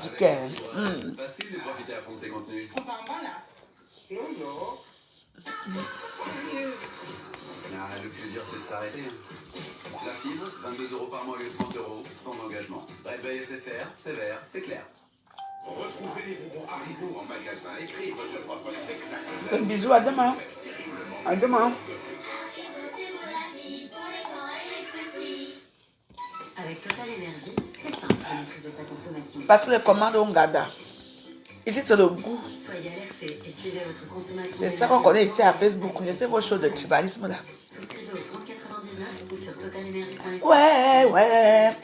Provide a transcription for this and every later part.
ticket. Facile de profiter à fond de ces contenus. Ah, le plus dur, c'est de s'arrêter. La fibre, 22 € par mois au lieu de 30 €, sans engagement. Réveil SFR, c'est vert, c'est clair. Retrouvez les bonbons Haribo en magasin. Écris votre propre spectacle. Un bisou, à demain. À demain. Avec Total Energy, c'est simple de maîtriser sa consommation. Parce que les commandes ont gada. Ici, c'est le goût. Soyez alertés et suivez votre consommation. C'est ça qu'on connaît ici à Facebook. C'est vos choses de tribalisme là. Souscrivez au 3099 ou sur totalenergy.fr. Ouais.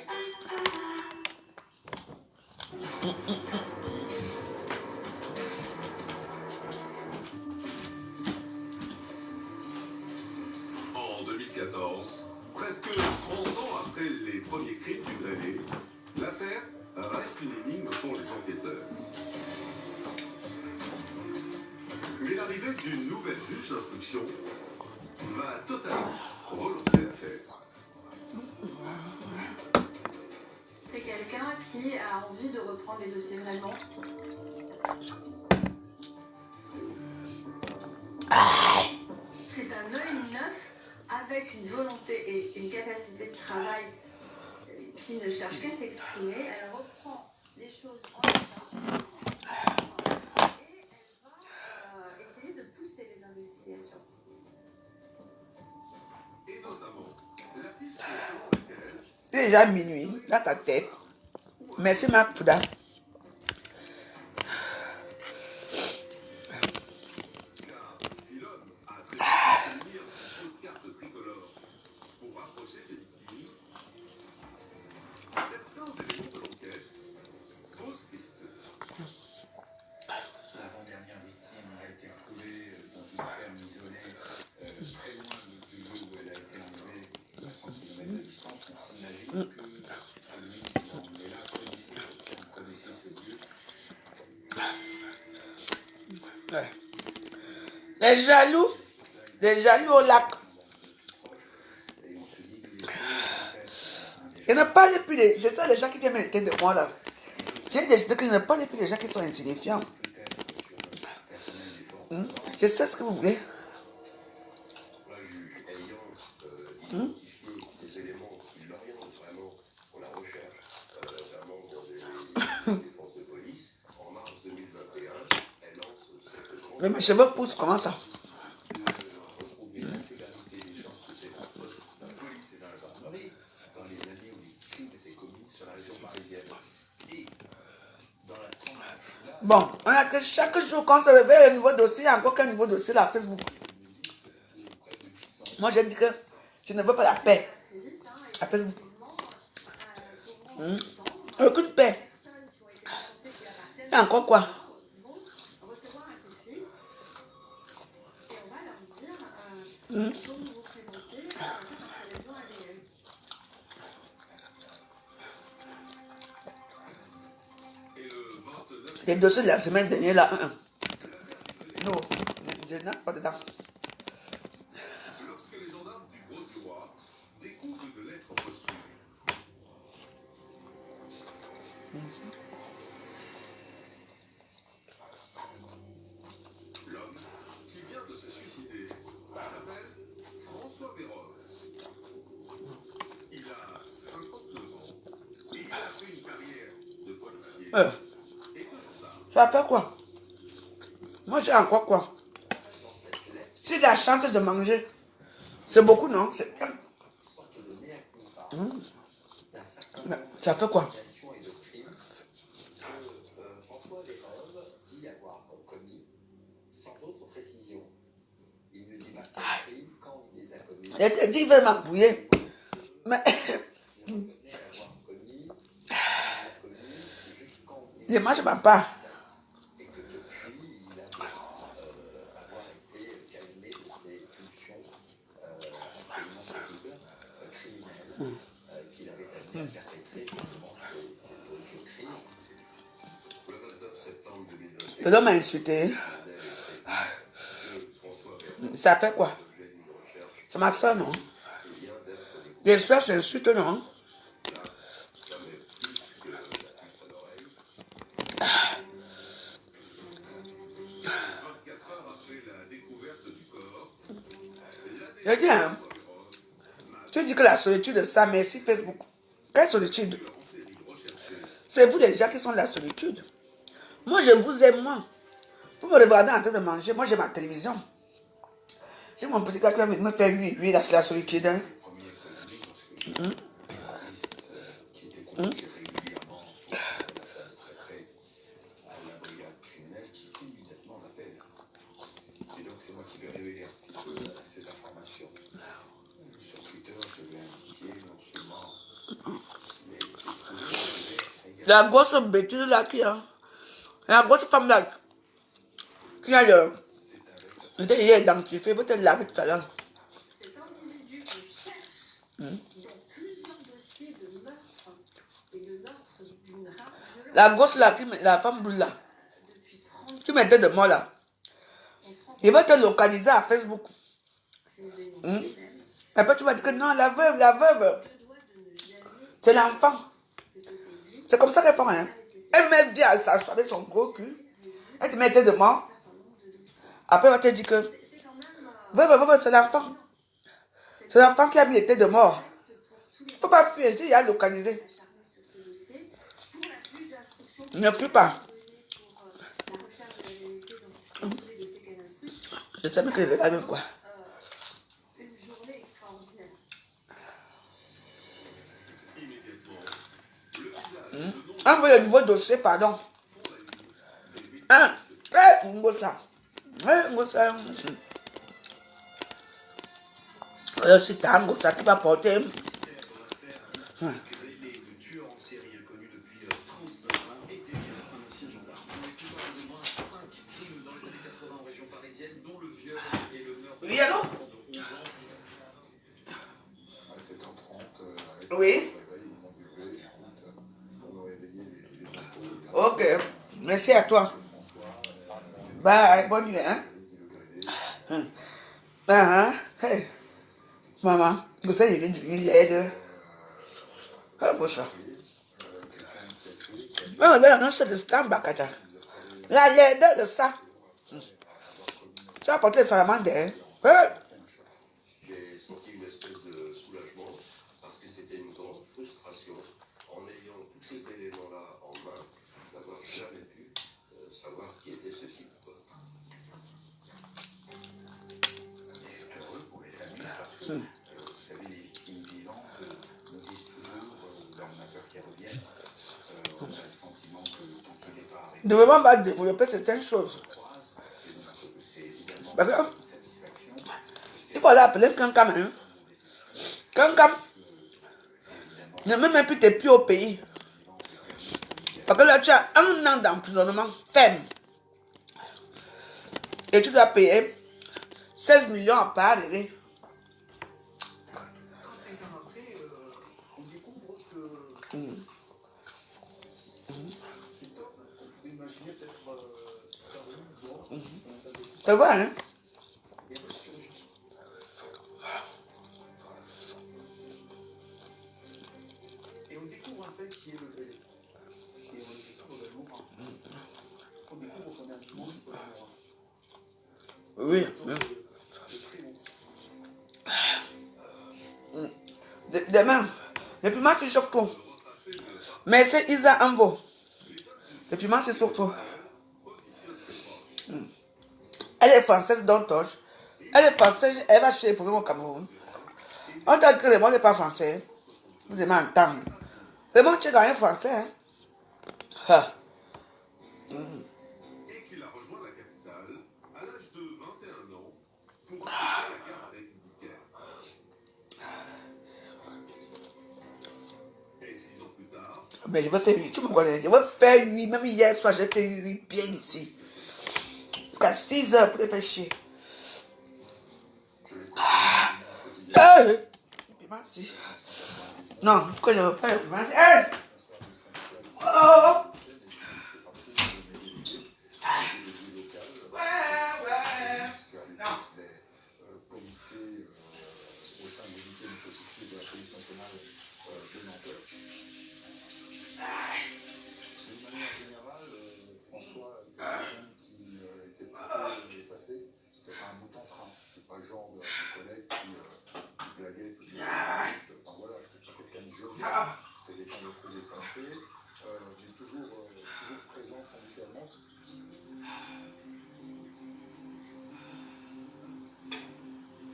En 2014, presque 30 ans après les premiers crimes du grêlé, l'affaire reste une énigme pour les enquêteurs. Mais l'arrivée d'une nouvelle juge d'instruction va totalement relancer l'affaire. C'est quelqu'un qui a envie de reprendre les dossiers vraiment. C'est un œil neuf avec une volonté et une capacité de travail qui ne cherche qu'à s'exprimer. Elle reprend les choses en main et elle va essayer de pousser les investigations. Et notamment, la piste selon laquelle... Il est déjà minuit, dans ta tête. Merci, Marc Pouda. Les jaloux au lac. Je ne parle plus de... Je sais les gens qui viennent m'inquiéter de moi là. J'ai décidé que je ne parle plus des gens qui sont insignifiants. Je sais ce que vous voulez. Mais mes cheveux poussent, comment ça? Bon, on a que chaque jour qu'on se réveille un nouveau dossier, il y a encore qu'un nouveau dossier là, Facebook. Moi j'ai dit que je ne veux pas la paix à Facebook. Aucune paix. Et encore quoi? Les dossiers de la semaine dernière là. Non, je n'ai pas dedans. Lorsque les gendarmes du Gros-du-Roi découvrent de lettres posthumes. L'homme qui vient de se suicider s'appelle François Vérove. Il a 59 ans et il a fait une carrière de policier et de gendarme. Ça fait quoi? Moi j'ai encore quoi? Si la chance de manger, c'est beaucoup non? Ça fait quoi? François Vérove dit avoir commis sans autre précision. Il ne dit pas quel crime, quand il les a commis. Elle te dit qu'il veut m'embrouiller. Mais je mange ma part. Et que depuis, il avoue avoir été calmé de ses pulsions absolument criminelles qu'il avait amené à perpétrer justement ces odieux crimes. Le 29 septembre 2021, Je dois m'insulter. Ça fait quoi? C'est ma soeur, non? Les soeurs s'insultent, non? Je dis, hein, tu dis que la solitude, ça, merci Facebook. Quelle solitude? C'est vous les gens qui sont la solitude. Moi, je vous aime, moi. Vous me regardez en train de manger. Moi, j'ai ma télévision. J'ai mon petit gars qui va me faire lui, là, c'est la solitude. Hein. Qui était convoqué régulièrement pour l'affaire de très près à la brigade criminelle qui immédiatement l'appelle. Et donc c'est moi qui vais révéler un petit peu cette information. Sur Twitter, je vais indiquer non seulement qu'il a été trouvé, mais La grosse bêtise là qui a. La grosse femme là. Qui a le. Il est identifié, peut-être lavé tout à l'heure. Cet individu qu'on cherche dans plusieurs dossiers de meurtre et de meurtre d'une rare violence La grosse là, la femme bleue là. depuis 30 Tu mettais de moi là. on se rend Il va te localiser à Facebook. compte qu'ils dénoncent même Après tu vas dire que non, la veuve, la veuve. le doigt de ne jamais C'est l'enfant. que c'était dit C'est comme ça qu'elle fait, hein. Elle met bien avec son gros cul. Elle te mettait de moi. Après, elle va te dire que c'est quand même veuve, c'est l'enfant. C'est l'enfant qui a mis les têtes de mort. Il ne faut pas fuir, il a localisé. acharné sur ce dossier pour la juge d'instruction Ne fuis pas. pour la recherche de la vérité dans tous les dossiers qu'elle instruit. Je sais même que c'est la même quoi. Une journée extraordinaire. On veut le nouveau dossier, pardon. Hein? Ngosa. Ngosa. C'est ta Ngosa qui va porter. Le tueur en série inconnu depuis 39 ans était bien un ancien gendarme. On est toujours de moins 5 crimes dans les années 80 en région parisienne, dont le viol et le meurtre Oui, allô? de 11 ans. à 7h30, Oui. réveil, au moment du lever, j'écoute pour me réveiller les infos. Ok. Merci à toi. François, Bye. Bonne nuit, hein? Guy Le Hey. Maman, vous savez, il l'aide. Ah, bon ça. Non, non, c'est de stamp bakata. La laideur de ça. Tu as porté le salamander. J'ai senti une espèce de soulagement parce que c'était une grande frustration en ayant tous ces éléments-là en main, d'avoir jamais pu savoir qui était ce type. est heureux pour les familles parce que, vous savez, les victimes vivantes nous disent toujours, dans la peur qui reviennent, on a le sentiment que tant qu'il n'est pas arrêté, Nous ne devons pas développer certaines choses. et donc c'est évidemment Parce que, une satisfaction. il faut aller appeler Kankam. Hein? Kankam ne met même plus tes pieds au pays. Parce que là, tu as 1 an d'emprisonnement ferme. Et tu dois payer 16 millions à part. 35 ans après, on découvre que cet homme, on pouvait imaginer peut-être disparu, mort, Tu vois, hein? et ressurgi. Et on découvre en fait qui est le vrai. Et on découvre le mourant. On découvre qu'on a un monstre de mourant. Oui. Donc, de très haut. Demain, le piment, c'est surtout. Mais c'est Isa Ambo. Le piment, c'est surtout. Elle est française d'Antoche. Elle est française, elle va chez les problèmes au Cameroun. On dit que le monde n'est pas français. Vous aimez entendre. Le monde, tu es gagné français. Hein? Ah. Et qu'il a rejoint la capitale à l'âge de 21 ans pour intégrer la garde républicaine. Et 6 ans plus tard, Mais je vais faire 8. Tu me connais. Je vais faire 8. Même hier soir, j'ai fait 8 bien ici. Jusqu'à 6 heures pour te faire chier. Hey! Merci. Non, il faut que je refasse. Hey! Oh! Policiers au sein de l'unité de protection de la police nationale de Nanterre. D'une manière générale, François était quelqu'un qui était plutôt effacé. C'était pas un mouton train. C'est pas le genre de collègue qui s'est pas laissé défoncer, mais toujours présent syndicalement.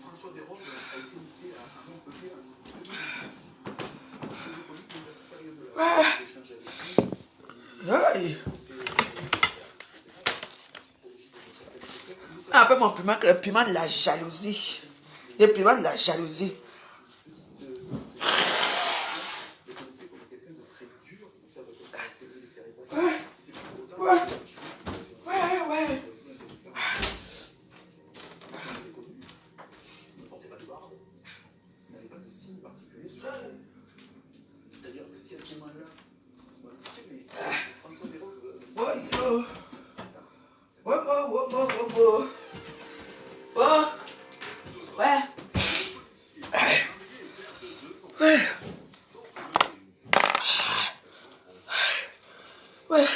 François Desrobes a été muté à Montpellier en 2018. Je l'ai connu dans cette période-là. J'ai échangé avec lui. Aïe. Ah, après mon piment, le piment de la jalousie. Le piment de la jalousie. Ouais. Ne portait pas de barbe, n'avait pas de signe particulier sur la peau. C'est-à-dire que si à ce moment-là, on va le dire, mais François Desrobes. Ouais.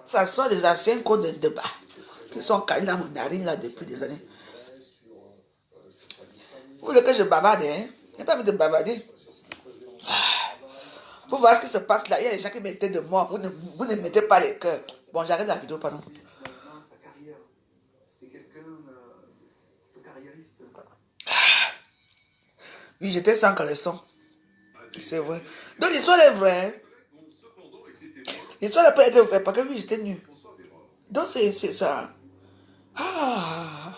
Ça sort des anciens codes de débat qui sont calés dans mon narine là depuis des années. Vous voulez que je bavarde, hein? Il n'y a pas envie de bavarder. Pour voir ce qui se passe là, il y a des gens qui mettaient de moi. Vous ne mettez pas les cœurs. Bon, j'arrête la vidéo, pardon. Maintenant, sa carrière, c'était quelqu'un de carriériste. Oui, j'étais sans caleçon. C'est vrai. Donc l'histoire est vraie. L'histoire peut être vraie parce que oui, j'étais nu. Donc c'est ça. Ah.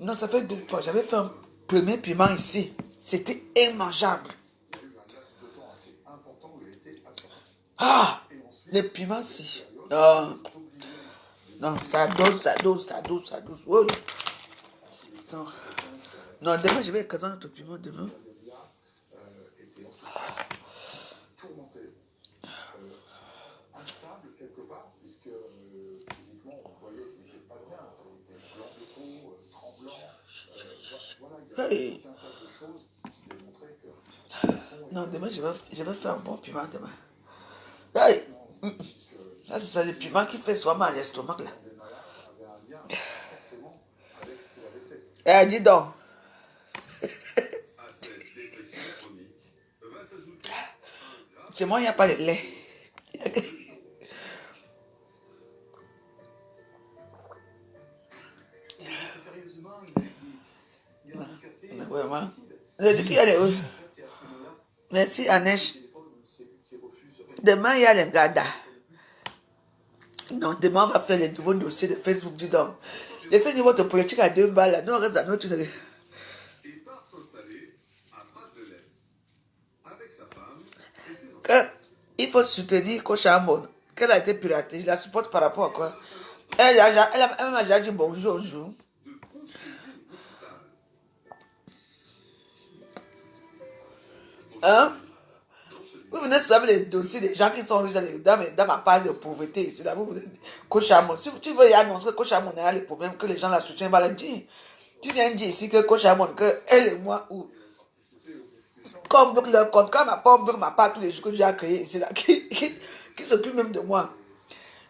Non, ça fait 2 fois. J'avais fait un premier piment ici. C'était immangeable. Ah. Le piment ici. Non. Non, ça dose. Oui. Non. Non, demain je vais écraser notre piment demain. Tourmenté, instable quelque part, puisque physiquement on voyait qu'il n'était pas bien, il était blanc de peau, tremblant, voilà, il y avait tout un tas de choses qui démontraient que... Non, demain je vais faire un bon piment demain. Hey. Là, c'est ça le piment qui fait soit mal à l'estomac là. Eh, dis donc. Chez moi, il n'y a pas de lait. Sérieusement, il est handicapé. Vraiment. Je dis qu'il y a les... Merci, Anesh. Demain, il y a les Gada. Non, demain, on va faire les nouveaux dossiers de Facebook. Dis donc. Laissez-nous votre politique à 2 balles. Nous, on reste dans notre... Et part s'installer à Pas-de-l'Est avec sa femme et ses enfants. Il faut soutenir Coach Amon, qu'elle a été piratée. Je la supporte par rapport à quoi? Elle m'a déjà dit bonjour. Hein? Vous venez de savoir les dossiers des gens qui sont riches dans ma page de pauvreté ici. Là, vous venez de Coach Amon. Si tu veux y annoncer que Coach Amon a les problèmes, que les gens la soutiennent, va le dire. Tu viens dire ici que Coach Amon, que elle et moi, ou comme bloque leur compte, quand ma pomme bloque ma part tous les jours que j'ai créé ici, là, qui s'occupe même de moi.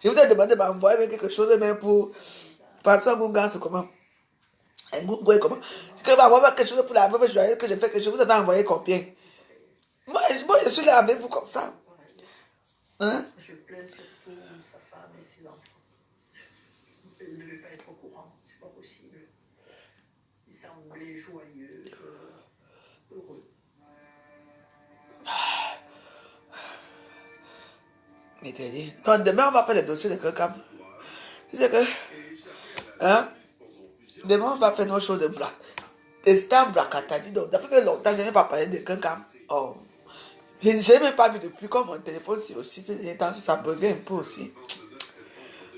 Je vous ai demandé de m'envoyer quelque chose, même pour. Par exemple, Google, c'est comment? Google, comment? Que m'envoyer quelque chose pour la veuve joyeuse que j'ai fait, que je vous ai envoyé combien? Moi, je suis là avec vous comme ça. Hein? Je plains surtout sa femme et ses enfants. Elle ne devait pas être au courant, c'est pas possible. Il semblait joyeux, heureux. Donc demain, on va faire les dossiers de quelqu'un. Tu sais que. Hein? Demain, on va faire nos choses de bras. C'est un bracata. Dis donc, ça fait longtemps que je n'ai pas parlé de quelqu'un. Oh. Je n'ai même pas vu depuis comme mon téléphone, c'est aussi. Ça buguait un peu aussi.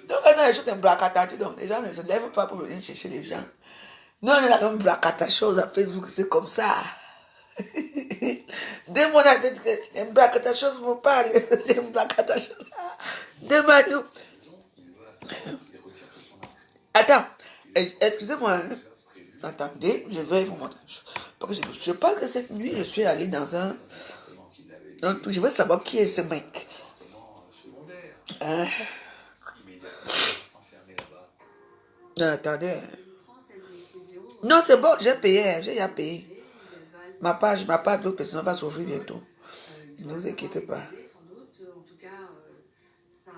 Donc, quand on a les choses de bracata, donc, les gens ne se lèvent pas pour venir chercher les gens. Nous, on est la même bracata chose à Facebook, c'est comme ça. Dès mon avis, les bracata choses me parlent. Les bracata choses. Demain, nous. Attends, excusez-moi. Hein. Attendez, je vais vous montrer. Parce que je parle que cette nuit, je suis allé dans un. Donc, je veux savoir qui est ce mec. Hein? Non, attendez. Non, c'est bon, j'ai payé, j'ai déjà payé. Ma page d'autres personnes va s'ouvrir bientôt. Ne vous inquiétez pas. Sans doute, en tout cas, ça,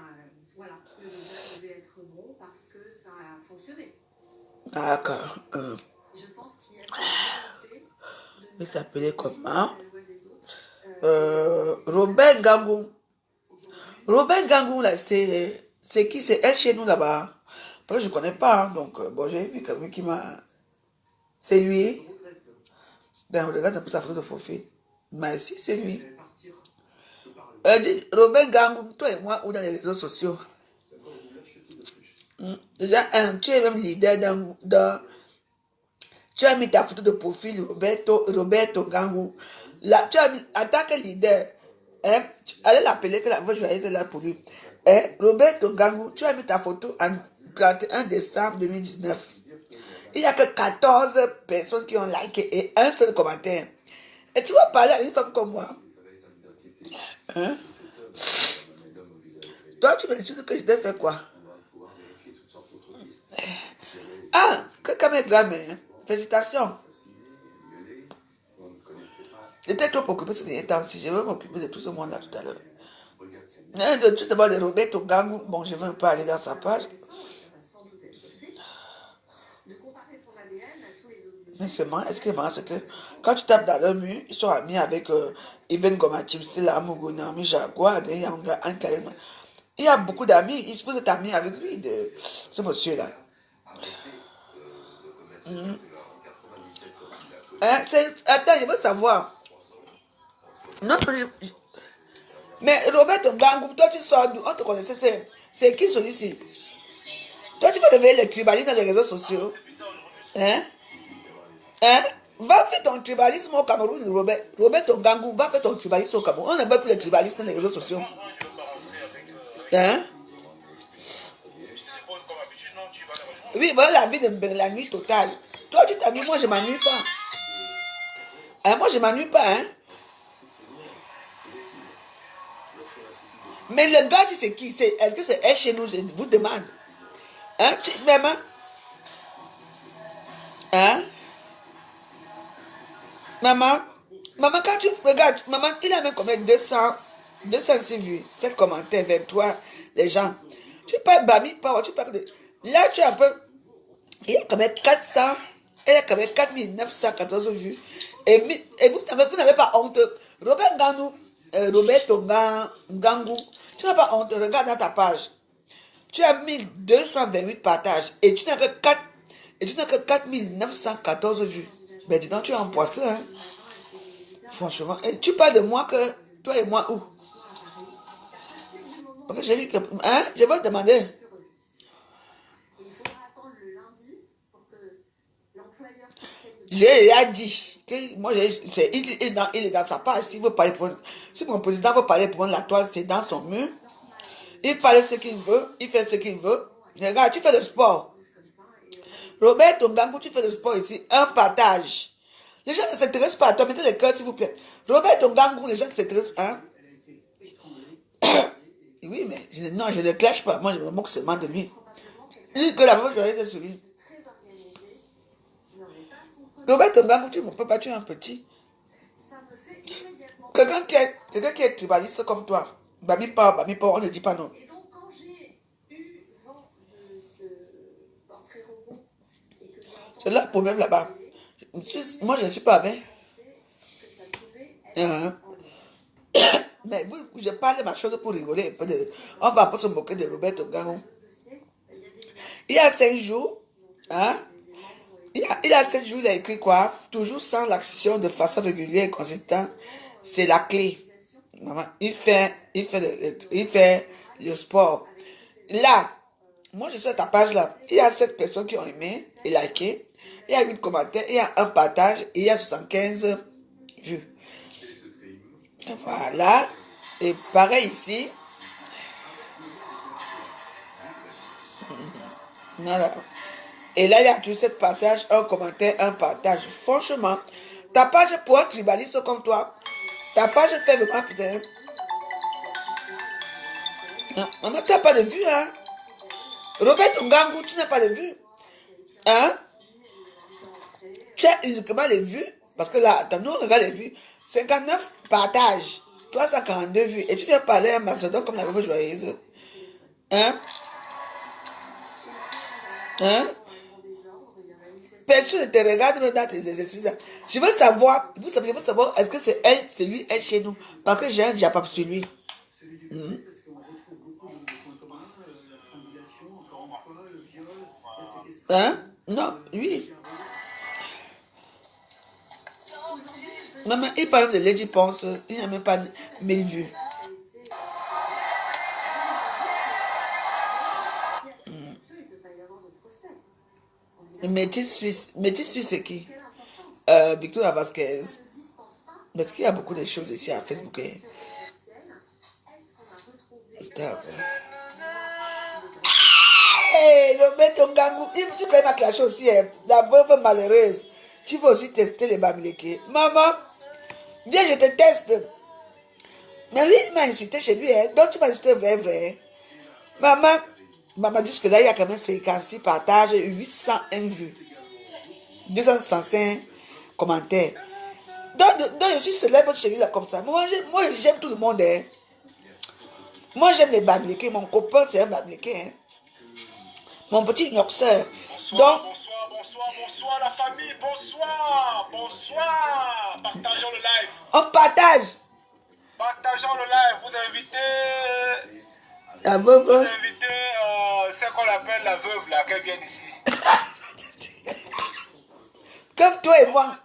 voilà, le dosage devait être bon parce que ça a fonctionné. D'accord. Je pense qu'il y a cette volonté de Il s'appelait comment? la loi des autres. Robin Gangou. Robin Gangou, là, c'est qui? C'est elle chez nous là-bas. Parce que je ne connais pas. Hein, donc, bon, j'ai vu quelqu'un qui m'a. C'est lui. Regarde un peu sa photo de profil. Mais si, c'est lui. Robin Gangou, toi et moi, ou dans les réseaux sociaux. Déjà, tu es même leader dans. Tu as mis ta photo de profil, Roberto Gangou. Là, tu as mis, en tant que leader, hein, allez l'appeler que la voix joyeuse est là pour lui. Hein, Roberto Gangou, tu as mis ta photo en 31 décembre 2019. Il n'y a que 14 personnes qui ont liké et un seul commentaire. Et tu vas parler à une femme comme moi. Hein? Toi, tu me dis que je t'ai fait quoi? Ah, quelqu'un m'est gramé. Hein? Félicitations. J'étais trop occupé ces derniers temps aussi. Je vais m'occuper de tout ce monde-là tout à l'heure. Tout d'abord de Roberto Gangou. Bon, je vais un peu aller dans sa page. Mais c'est marrant, est-ce que c'est que quand tu tapes dans leur mur, ils sont amis avec Even Gomatim, Stella Mugunami, Jaguar, il y a beaucoup d'amis, il faut être ami avec lui, de ce monsieur-là. Attends, je veux savoir. Non, mais Robert Ngangou, toi tu sors d'où? On te connaissait, c'est qui celui-ci? Toi tu peux réveiller les tribalistes dans les réseaux sociaux. Hein? Hein? Va faire ton tribalisme au Cameroun, Robert Ngangou, va faire ton tribalisme au Cameroun. On ne veut plus les tribalistes dans les réseaux sociaux. Hein? Oui, voilà la vie de la nuit totale. Toi, tu t'ennuies, moi, je ne m'ennuie pas. Hein, moi, je ne m'ennuie pas, hein. Mais le gars, c'est qui? Est-ce que c'est elle chez nous? Je vous demande. Hein? Même, hein? Maman, quand tu regardes, maman, il a même combien? 206 vues, 7 commentaires, 23, les gens. Tu parles Bami Power, tu parles de... Là, tu es un peu... Il y a quand même 400, il y a quand même 4914 vues. Et vous n'avez pas honte. Robert Ngangou, tu n'as pas honte, regarde dans ta page. Tu as 1228 partages et tu n'as que 4914 vues. Mais dis donc, tu es un poisson, hein. Franchement. Et tu parles de moi que toi et moi où? Parce que j'ai dit que... Hein? Je vais te demander. J'ai dit que moi, il est dans sa page. S'il veut parler si mon président veut parler pour la toile, c'est dans son mur. Il parle ce qu'il veut, il fait ce qu'il veut. Regarde, tu fais le sport. Robert Ngangou, tu fais le sport ici. Un partage. Les gens ne s'intéressent pas à toi. Mettez les cœurs, s'il vous plaît. Robert Ngangou, les gens ne s'intéressent pas. Hein? Oui, mais je ne clash pas. Moi, je me moque seulement de lui. Il dit que la fois, j'aurais été sur lui. Robert Ngangou, tu ne peux pas tuer un petit. Quelqu'un qui est tribaliste comme toi. Bami pas, on ne dit pas non. C'est là le problème là-bas. Moi, je ne suis pas avec. Mais je parle de ma chose pour rigoler. On va pas se moquer de Robert Ngangou. Il y a 5 jours, hein? Il y a 7 jours, il a écrit quoi? Toujours sans l'action de façon régulière et consistante, c'est la clé. Il fait le sport. Là, moi je suis sur ta page là. Il y a 7 personnes qui ont aimé et liké. Il y a 8 commentaires, il y a un partage et il y a 75 vues. Voilà. Et pareil ici. Voilà. Et là, il y a toujours 7 partages, un commentaire, un partage. Franchement, ta page pour un tribaliste comme toi, ta page fait vraiment putain. Maman, tu n'as pas de vue, hein? Robert Ngangou, tu n'as pas de vue. Hein? Tu as uniquement les vues Parce que là, attends, nous, on regarde les vues. 59 partages, 342 vues. Et tu viens parler à un mastodonte comme la veuve joyeuse. Hein? Hein? Personne ne te regarde même dans tes exercices. Je veux savoir, je veux savoir, est-ce que c'est elle, c'est lui, elle chez nous? Parce que j'ai un diapape sur lui. Parce qu'on retrouve beaucoup de points communs, la strangulation, encore une fois, le viol, la séquestration. Hein? Non, oui. Maman, il parle de Lady Ponce, il n'a même pas 1000 vues. Métis Suisse, c'est qui? Victoria Vasquez. Parce qu'il y a beaucoup de choses ici à Facebook. Hein. Hey, le mec ton gangou, tu connais ma clash aussi, hein. La veuve malheureuse. Tu veux aussi tester les bamileke. Maman, viens, je te teste. Mais oui, il m'a insulté chez lui, hein. Donc tu m'as insulté vrai. Maman, jusque là, il y a quand même 56 partages et 801 vues. 265 commentaires. Donc je suis célèbre chez lui là comme ça. Moi j'aime tout le monde. Hein. Moi j'aime les bamileke. Mon copain c'est un bamileke. Hein. Mon petit Yorkshire. Donc, bonsoir la famille, bonsoir. Partageons le live. On partage. Partageons le live. Vous invitez. La veuve. Vous invitez ce qu'on appelle la veuve là, qu'elle vient d'ici. Comme toi et moi.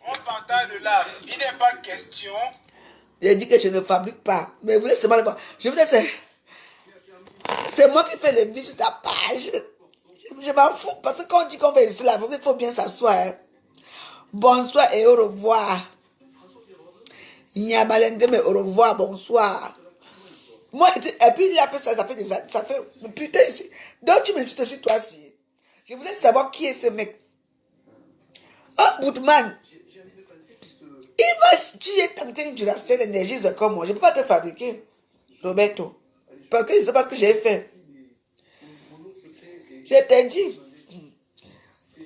On partage le live. Il n'est pas question. J'ai dit que je ne fabrique pas. Mais vous laissez mal voir. Je vous laisse. C'est moi qui fais les vues sur ta page. Je m'en fous. Parce que quand on dit qu'on va ici, la veuve, il faut bien s'asseoir. Hein. Bonsoir et au revoir. Nyamalende, mais au revoir, bonsoir. Moi, et puis il a fait ça, ça fait des années. Ça fait. Putain, donc tu me cites aussi toi aussi. Je voulais savoir qui est ce mec. Un Boutman. Il va, tu es tenté une duracelle d'énergie comme moi. Je ne peux pas te fabriquer, Roberto. Parce que je ne sais pas ce que j'ai fait. Je t'ai dit.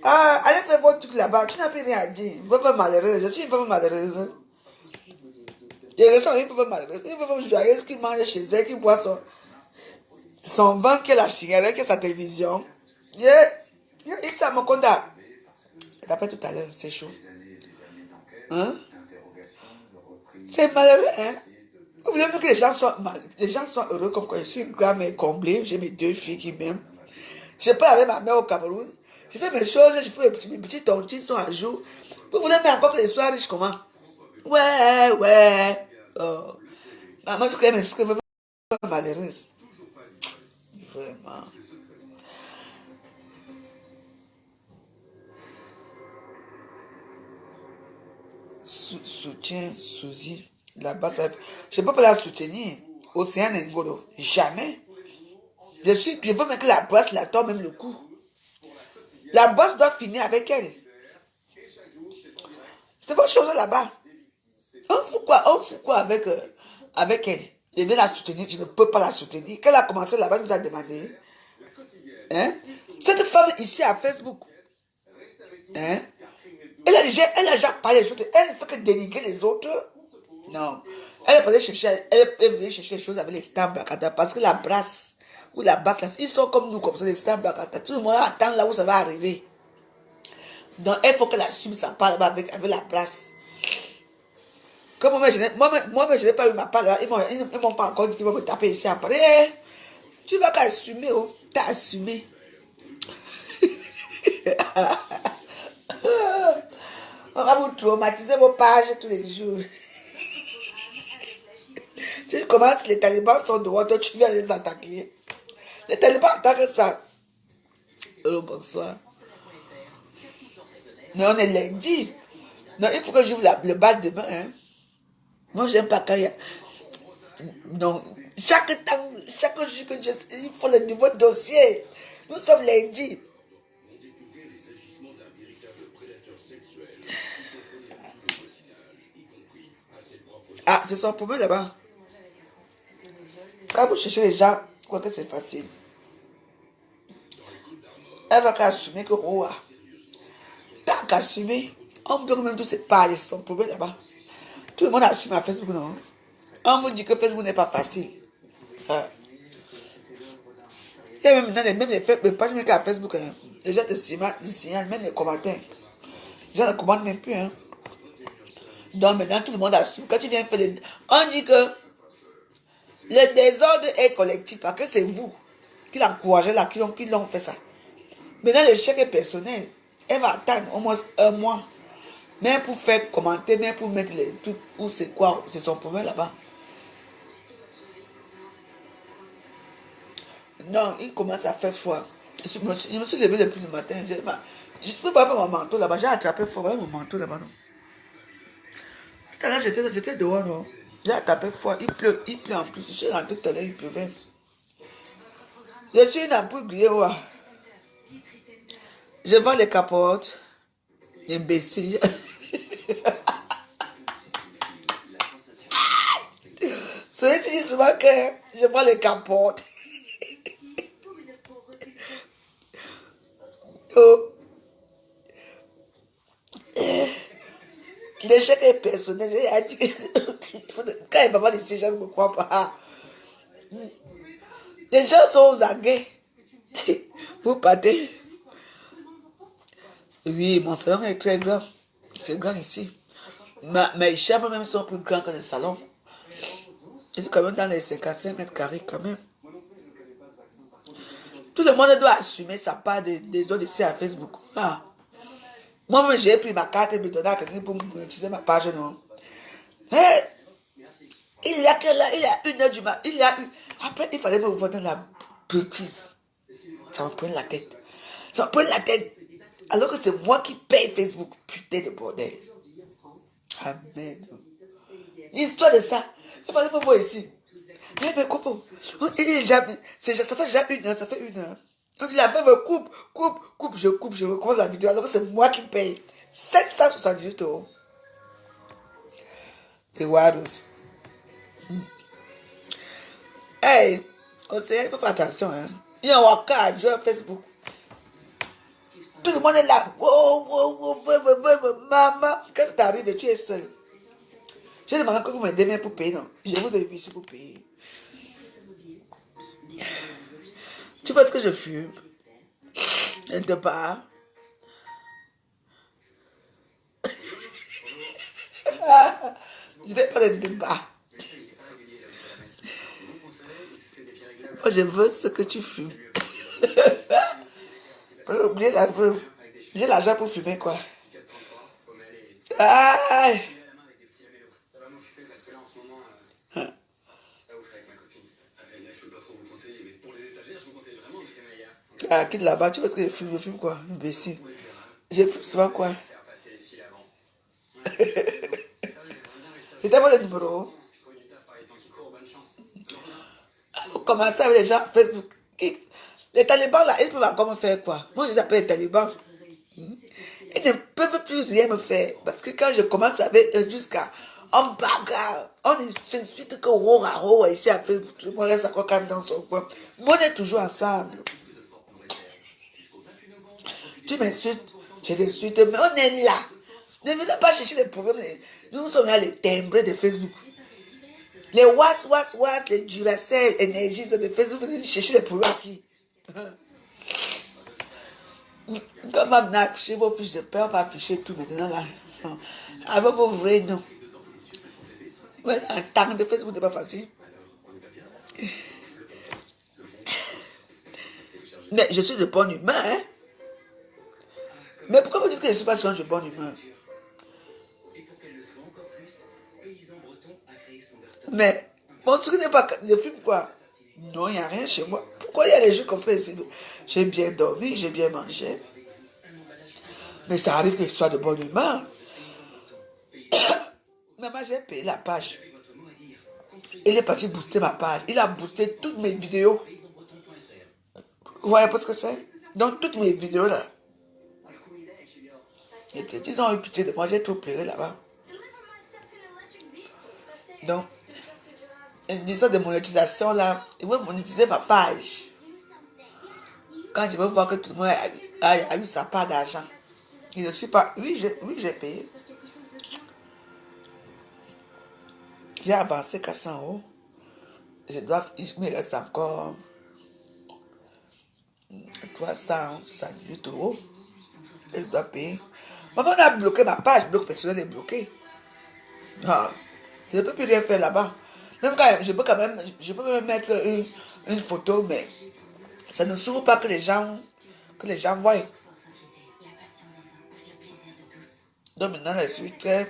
Ah, allez faire votre truc là-bas. Tu n'as plus rien à dire. Veuve malheureuse. Je suis une veuve malheureuse. Je ressens une veuve malheureuse. Une veuve joyeuse qui mange chez elle, qui boit son vin, qui a la cigarette, qui a sa télévision. Il s'est mon contact. D'après tout à l'heure, c'est chaud. Hein? C'est malheureux, hein? Vous voulez que les gens soient heureux comme quand je suis une grand-mère comblée, j'ai mes 2 filles qui m'aiment. Je parle avec ma mère au Cameroun. Je fais mes choses, je fais mes petits tontines sont à jour. Vous voulez même encore que les soient riches comment? Ouais. Oh. Maman, tu connais mes choses malheureuses. Vraiment. Soutien, Suzy, là-bas, je ne peux pas la soutenir. Océane Ngolo, jamais. Je veux même que la bosse la tombe même le coup. La bosse doit finir avec elle. C'est votre chose là-bas. On fout quoi avec elle? Je vais la soutenir, je ne peux pas la soutenir. Quand elle a commencé là-bas, elle nous a demandé. Hein? Cette femme ici à Facebook. Hein? Elle a déjà parlé des choses. Elle ne fait que dénigrer les autres. Non. Elle venait chercher les choses avec les stars Blakata parce que la brasse ou la basse, ils sont comme nous, comme ça, les stars Blakata. Tout le monde attend là où ça va arriver. Donc, il faut que la chimie s'en parle avec la brasse. Comme moi, je n'ai pas eu ma part là. Ils m'ont pas encore dit qu'ils vont me taper ici après. Tu vas qu'assumer, oh. T'as assumé. On va vous traumatiser vos pages tous les jours. Tu commences, les talibans sont dehors, toi tu viens les attaquer. Les talibans attaquent ça. Oh, bonsoir. Mais on est lundi. Non, il faut que j'ouvre le bal demain. Hein. Moi, j'aime pas quand il y a... Donc, chaque jour que il faut le nouveau dossier. Nous sommes lundi. Ah, c'est son problème là-bas. Quand vous cherchez les gens, vous croyez que c'est facile. Elle va qu'assumer que roi. T'as qu'assumer. On vous donne même tous ces pages, c'est son problème là-bas. Tout le monde assume à Facebook, non? On vous dit que Facebook n'est pas facile. Ah. Il y a même les pages même à Facebook, hein. Les gens te signalent, même les commentaires. Les gens ne commandent même plus. Hein. Donc maintenant, tout le monde assume. Quand tu viens faire on dit que le désordre est collectif, parce que c'est vous qui l'encouragez là, qui l'ont fait ça. Maintenant, le chèque est personnel. Elle va attendre au moins un mois. Même pour faire commenter, même pour mettre les trucs où c'est quoi, c'est son problème là-bas. Non, il commence à faire froid. Je me suis levé depuis le matin. Je ne peux pas mon manteau là-bas. J'ai attrapé froid. Voilà mon manteau là-bas. Tout à l'heure, j'étais dehors. Non? J'ai attrapé froid. Il pleut en plus. Je suis rentré tout à l'heure, il pleuvait. Je suis une ampoule grillée. Ouais. Je vends les capotes. Imbécile. Celui-ci dit souvent que je vends les capotes. Oh. Le chèque est personnel. Quand il va voir ici, je ne me crois pas. Les gens sont aux aguets. Vous partez. Oui, mon salon est très grand. C'est grand ici. Mes chambres même sont plus grandes que le salon. Je suis quand même dans les 55 mètres carrés quand même. Tout le monde doit assumer sa part des autres ici à Facebook. Ah. Moi-même, j'ai pris ma carte et me donner à quelqu'un pour monétiser ma page, non. Hey, il y a 1h du matin. Après, il fallait me vendre la bêtise. Ça me prend la tête. Ça me prend la tête. Alors que c'est moi qui paye Facebook. Putain de bordel. Amen. L'histoire de ça, il fallait me voir ici. Mais comment? Ça fait déjà 1h, ça fait 1h. Donc la veuve coupe, je recommence la vidéo alors que c'est moi qui paye 778 €. Et Wados. Hey, on sait, il faut faire attention. Hein. Il y a un waka sur Facebook. Tout le monde est là. Wow, maman. Quand tu arrives et tu es seul. Je demande que vous m'aidez même pour payer, non. Je vous ai vu ici pour payer. Tu vois ce que je fume? De part. Je n'ai pas de débat. Moi, je veux ce que tu fumes. J'ai oublié la preuve. J'ai l'argent pour fumer, quoi. Aïe. Ah, quitte là-bas, tu vois ce que je fume quoi? Imbécile. Je fume souvent quoi? C'était pas le numéro. Vous commencez avec les gens Facebook. Les talibans là, ils peuvent encore me faire quoi? Moi je les appelle les talibans. Ils ne peuvent plus rien me faire. Parce que quand je commence avec eux jusqu'à on bagarre, on s'insulte que Rora ici à Facebook. Tout le monde reste encore quand même dans son coin. Moi on est toujours ensemble. Tu m'insultes, je t'insulte, mais on est là. Ne venez pas chercher des problèmes. Nous sommes là les timbrés de Facebook. Les was, les Duracell, énergie de Facebook, venez chercher des problèmes qui. Quand on va afficher vos fiches de paie, on va afficher tout maintenant là. Avec vos vrais noms. Ouais, un temps de Facebook n'est pas facile. Mais je suis de bonne humeur, hein. Mais pourquoi vous dites que je ne suis pas de bonne humeur? Mais mon truc n'est pas... Je fume quoi? Non, il n'y a rien chez moi. Pourquoi il y a des gens comme ça ici? J'ai bien dormi, j'ai bien mangé. Mais ça arrive que je sois de bonne humeur. Maman, j'ai payé la page. Il est parti booster ma page. Il a boosté toutes mes vidéos. Vous voyez pas ce que c'est? Donc toutes mes vidéos là. Ils ont eu pitié de moi, j'ai trop pleuré là-bas. Donc, une histoire de monétisation là, ils vont monétiser ma page. Quand je veux voir que tout le monde a eu sa part d'argent. Il ne suis pas... Oui, j'ai payé. Il a avancé 400 €. Il me reste encore 378 €. Et je dois payer. Maman, on a bloqué ma page. Bloc personnel est bloqué. Ah, je ne peux plus rien faire là-bas. Même quand même, je peux même mettre une photo, mais ça ne s'ouvre pas que les gens voient. Donc maintenant, je suis très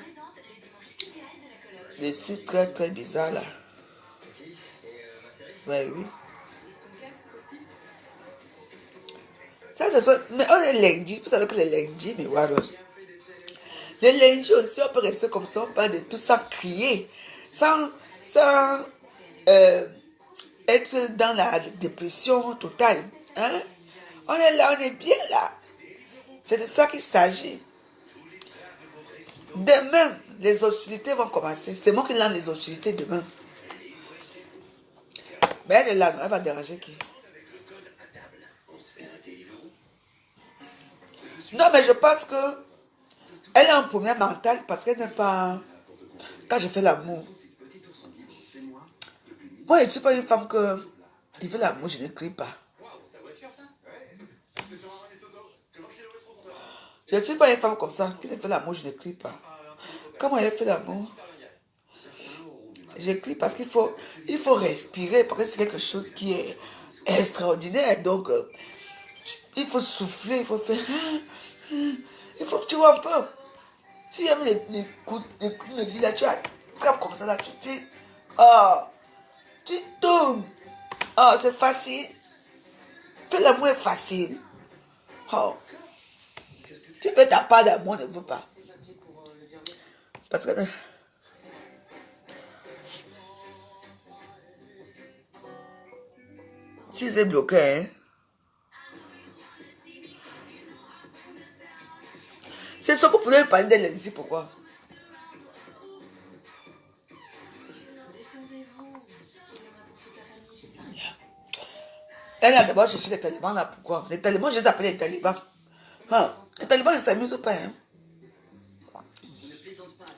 bizarre là. Ouais, oui. Ça, mais on est lundi, vous savez que les lundis, mes warriors. Les lundis aussi, on peut rester comme ça, on parle de tout sans crier, sans être dans la dépression totale. Hein? On est là, on est bien là. C'est de ça qu'il s'agit. Demain, les hostilités vont commencer. C'est moi qui lance les hostilités demain. Mais elle est là, elle va déranger qui? Non, mais je pense que elle est en problème mental parce qu'elle n'est pas... Quand je fais l'amour. Moi, je ne suis pas une femme qui fait l'amour, je ne crie pas. Je ne suis pas une femme comme ça, qui ne fait l'amour, je ne crie pas. Comment elle fait l'amour? Je crie parce qu'il faut respirer, parce que c'est quelque chose qui est extraordinaire. Donc, il faut souffler, il faut faire... Il faut que tu vois un peu. Si tu aimes les coups de vie, là, tu attrapes comme ça, là, tu dis... Oh, tu tournes. Oh, c'est facile. Faire l'amour est facile. Oh. Tu fais ta part d'amour, ne veux pas. Parce que... Si c'est bloqué, hein. C'est ce que vous pouvez parler d'elle ici, pourquoi? Elle a d'abord cherché les talibans là, pourquoi? Les talibans, je les appelle les talibans. Hein? Les talibans ne s'amusent pas, hein.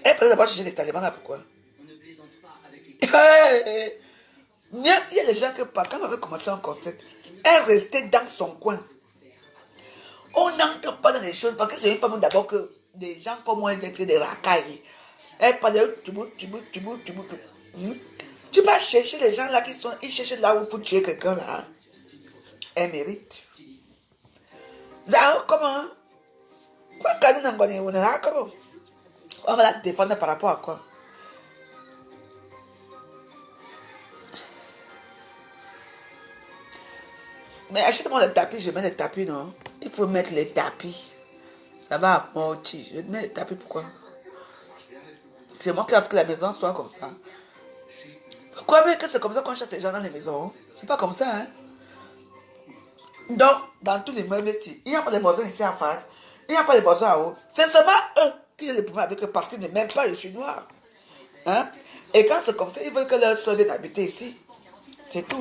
Elle peut d'abord chercher les talibans là, pourquoi? Il y a des gens que, quand on avait commencé un concept, elle restait dans son coin. On n'entre pas dans les choses parce que c'est une femme d'abord que des gens comme moi, ils étaient des racailles. Elle parlait tu vas chercher les gens là qui sont, ils cherchent là où pour tuer quelqu'un là. Elle mérite. Zao, comment? Quoi, on va la défendre par rapport à quoi? Mais achète-moi le tapis, je mets le tapis, non? Il faut mettre les tapis. Ça va amortir. Je mets les tapis, pourquoi? C'est moi qui a fait que la maison soit comme ça. Pourquoi même que c'est comme ça qu'on chasse les gens dans les maisons? C'est pas comme ça, hein? Donc, dans tous les meubles ici, il n'y a pas de voisins ici en face. Il n'y a pas de voisins en haut. C'est seulement eux qui ont le problème avec eux parce qu'ils n'aiment pas, je suis noir. Hein? Et quand c'est comme ça, ils veulent que leur soeur vienne habiter ici. C'est tout.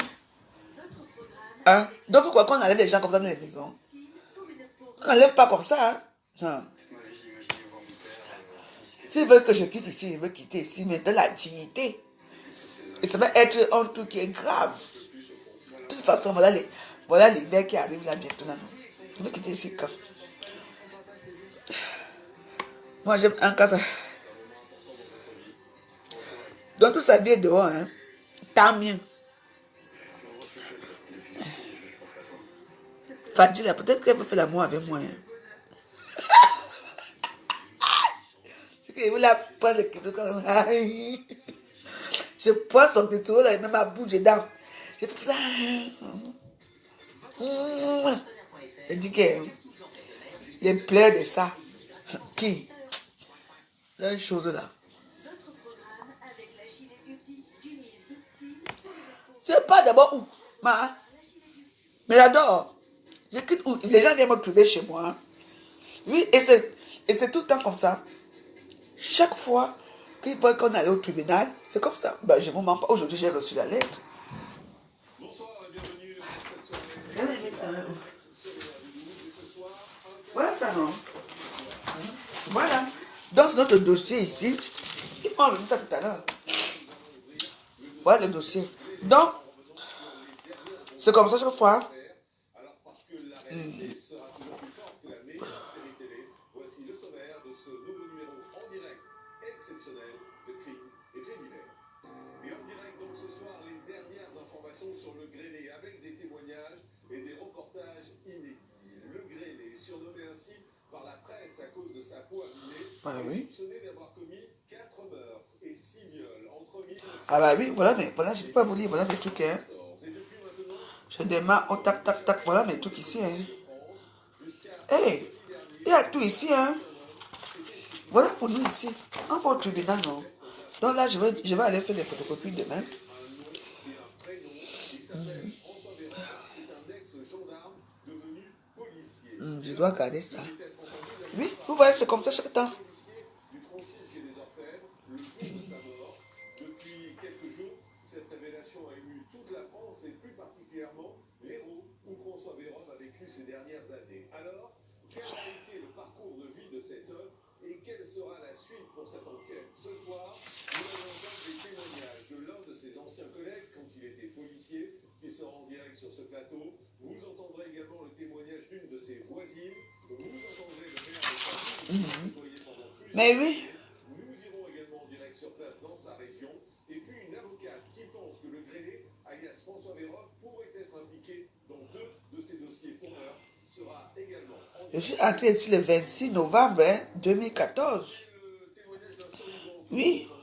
Hein? Donc, pourquoi qu'on enlève les gens comme ça dans les maisons? On n'enlève pas comme ça. Hein? Non. S'ils veulent que je quitte ici, ils veulent quitter ici, mais de la dignité. Et ça va être un truc qui est grave. De toute façon, voilà l'hiver qui arrive là bientôt. Là, je vais quitter ici quand. Moi, j'aime un cas. Donc, tout ça vient dehors. Hein? Tant mieux. Fadila, peut-être qu'elle veut faire l'amour avec moi. Hein. Je veux la prendre le clito comme ça. Je prends son clito, là, et même ma bouche dedans. Je fais ça. Je dis qu'il pleure de ça. Qui? La chose là. C'est pas d'abord où? Mais j'adore. Je quitte où? Les gens viennent me trouver chez moi. Oui, et c'est tout le temps comme ça. Chaque fois qu'ils voient qu'on allait au tribunal, c'est comme ça. Ben, je ne vous mens pas. Aujourd'hui, j'ai reçu la lettre. Bonsoir et bienvenue pour cette soirée. Voilà ça, non? Voilà. Donc, c'est notre dossier ici. Ils m'ont remis ça tout à l'heure. Voilà le dossier. Donc, c'est comme ça chaque fois. Alors, parce que la réalité sera toujours plus forte que la meilleure série télé, voici le sommaire de ce nouveau numéro en direct exceptionnel de Crimes et Faits divers. Et en direct donc ce soir, les dernières informations sur le grêlé avec des témoignages et des reportages inédits. Le grêlé, surnommé ainsi par la presse à cause de sa peau abîmée, est soupçonné d'avoir commis 4 meurtres et 6 viols entre 1914 Ah bah oui, voilà, mais voilà, je ne peux pas vous lire, voilà mes trucs, hein. et depuis maintenant Je démarre, oh, tac, tac, tac, voilà mes trucs ici, hein. jusqu'à Hé, il y a tout ici, hein. Voilà pour nous ici. On va au tribunal, non. Donc là, je vais aller faire des photocopies demain. Je dois garder ça. Oui, vous voyez, c'est comme ça chaque temps. du 36 quai des Orfèvres, le jour de sa mort. Depuis quelques jours, cette révélation a ému toute la France et plus particulièrement l'Hérault où François Véron a vécu ces dernières années. Alors, quel a été le parcours de vie de cet homme et quelle sera la suite pour cette enquête? Ce soir, nous allons entendre des témoignages de l'un de ses anciens collègues quand il était policier qui sera en direct sur ce plateau. Vous entendrez également le témoignage d'une de ses voisines. Vous entendrez le maire de Paris, nettoyé pendant plusieurs Mais oui. années. Nous irons également en direct sur place dans sa région. Et puis une avocate qui pense que le grêlé, alias François Véroff, pourrait être impliqué dans 2 de ses dossiers pour meurtre, sera également en Je suis entré ici le 26 novembre 2014. le témoignage d'un survivant. Oui. En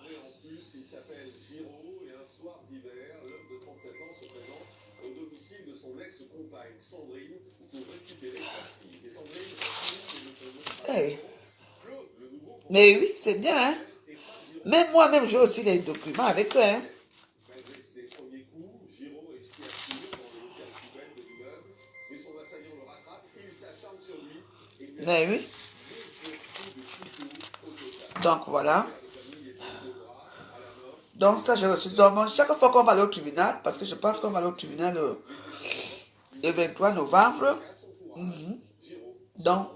plus, il s'appelle Giraud et un soir d'hiver, l'homme de 37 ans se présente au domicile de son ex-compagne Sandrine pour récupérer sa fille. Et Sandrine, Hey. Claude, le nouveau Mais oui, c'est bien, hein. et pas Giraud. Même moi-même, j'ai aussi les documents avec eux, hein. Malgré ses premiers coups, Giraud réussit à fuir dans le local poubelle de l'immeuble, mais son assaillant le rattrape, il s'acharne sur lui et lui Mais oui. 12 coups de couteau au total. Donc voilà. La famille est au bras, à la mort. Donc ça, j'ai reçu. Donc, chaque fois qu'on va aller au tribunal, parce que je pense qu'on va aller au tribunal le 23 novembre. Mhm. Donc,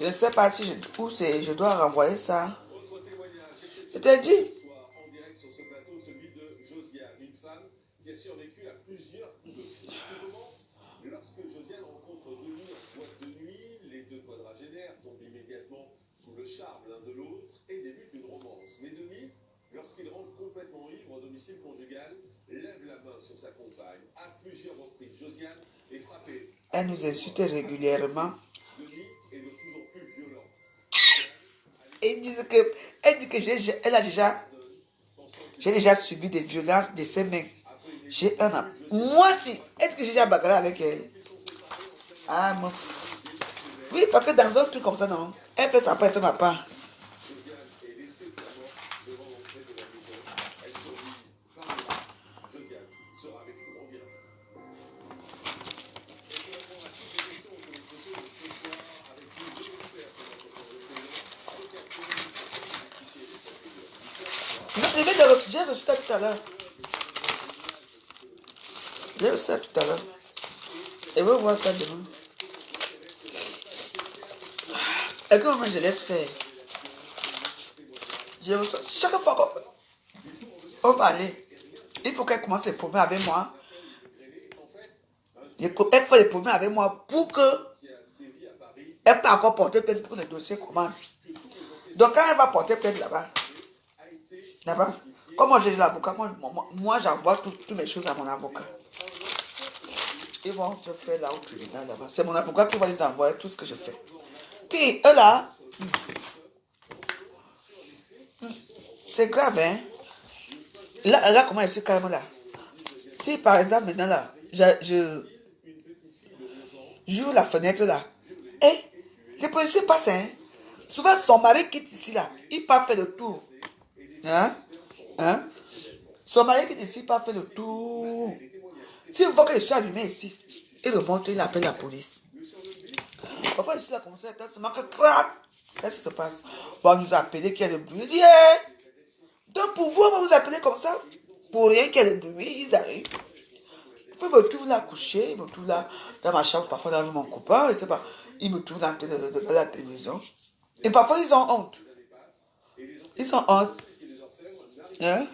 je ne sais pas si je dois renvoyer ça. Autre témoignage, Je t'ai dit. ce soir en direct sur ce plateau, celui de Josiane, une femme qui a survécu à plusieurs coups de feu. Tout commence lorsque Josiane rencontre Denis en boîte de nuit. Les 2 quadragénaires tombent immédiatement sous le charme l'un de l'autre et débutent une romance. Mais Denis, lorsqu'il rentre complètement ivre au domicile conjugal, lève la main sur sa compagne. À plusieurs reprises, Josiane est frappée. Elle nous insulte régulièrement. Denis est de plus en plus violent. Elle dit que j'ai déjà subi des violences de ses mains. J'ai un an. Moi, si. Elle dit que j'ai déjà bagarré avec elle. Ah, mon. Oui, parce que dans un truc comme ça, non. Elle fait sa part, elle fait ma part. Josiane est laissée pour mort devant l'entrée de la maison. Elle survit par là. Josiane sera avec nous en direct. Et pour répondre à toutes les questions que vous posez ce soir, avec nous, deux experts sur notre séance de télé, avocat criminel pour expliquer les procédures judiciaires. J'ai reçu ça tout à l'heure. J'ai reçu ça tout à l'heure. Et vous voir ça demain. Et comment je laisse faire? J'ai reçu chaque fois qu'on va aller. Il faut qu'elle commence les problèmes avec moi. Elle fait les problèmes avec moi pour que elle peut encore porter plainte pour que le dossier commence. Donc quand elle va porter plainte là-bas, comme moi j'ai l'avocat, moi j'envoie toutes mes choses à mon avocat. Ils vont se faire là au tribunal là-bas. C'est mon avocat qui va les envoyer tout ce que je fais. Puis eux là, c'est grave, hein. Là, comment je suis carrément là. Si par exemple maintenant là, j'ouvre la fenêtre là, et les policiers passent, hein. Souvent son mari quitte ici là, il part faire le tour. Hein? Son mari quitte ici, il part faire le tour. Si vous voyez que je suis allumé ici, il remonte, il appelle la police. Parfois je suis là comme ça, c'est marqué crac. Qu'est-ce qui se passe? Bon, on nous a appelé qu'il y a le bruit. Je dis, hey! Donc pour vous, on va vous appeler comme ça. Pour rien qu'il y ait le bruit, ils arrivent. Il me trouve là couché, il me trouve là dans ma chambre, parfois là avec mon copain, je sais pas. Il me trouve dans la télévision. Et parfois, ils ont honte. Ils ont honte. Hein?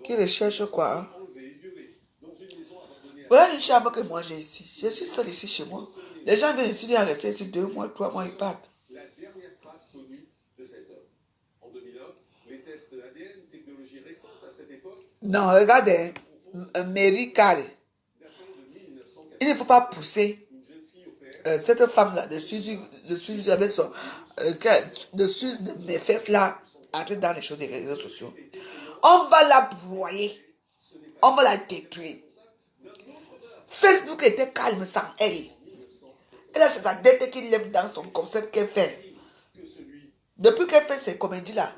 Qui recherche quoi? Hein? Voilà une chambre que moi j'ai ici. Je suis seul ici chez moi. Les gens viennent ici, ils restent ici 2 mois, 3 mois, ils partent. La dernière trace connue de cet homme. En 2001, les tests ADN, technologie récente à cette époque. Non, regardez, Mary Carey. Il ne faut pas pousser cette femme-là dessus avec son dessus de mes fesses là, entrer dans les choses des réseaux sociaux. On va la broyer. On va la détruire. Facebook était calme sans elle. Elle a sa dette qu'il aime dans son concept qu'elle fait. Depuis qu'elle fait ces comédies-là,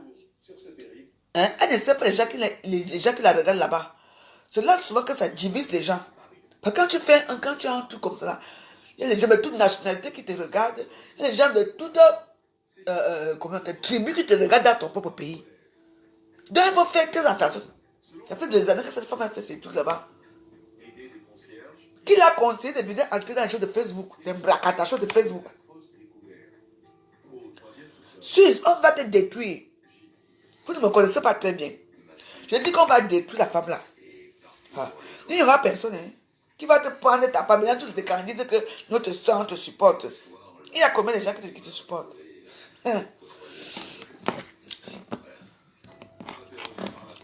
hein, elle ne sait pas les gens qui la regardent là-bas. C'est là souvent que ça divise les gens. Parce que quand tu as un truc comme ça, il y a des gens de toute nationalité qui te regardent. Il y a des gens de toute tribu qui te regardent dans ton propre pays. Donc il faut faire très attention. Ça fait des années que cette femme a fait ces trucs là-bas. Qui l'a conseillé de venir entrer dans les choses de Facebook, des bracatages de Facebook. Suisse, on va te détruire. Vous ne me connaissez pas très bien. Je dis qu'on va détruire la femme là. Ah. Il n'y aura personne qui va te prendre ta femme. Maintenant, tous les gens disent que notre sang te supporte. Il y a combien de gens qui te supportent? Hein?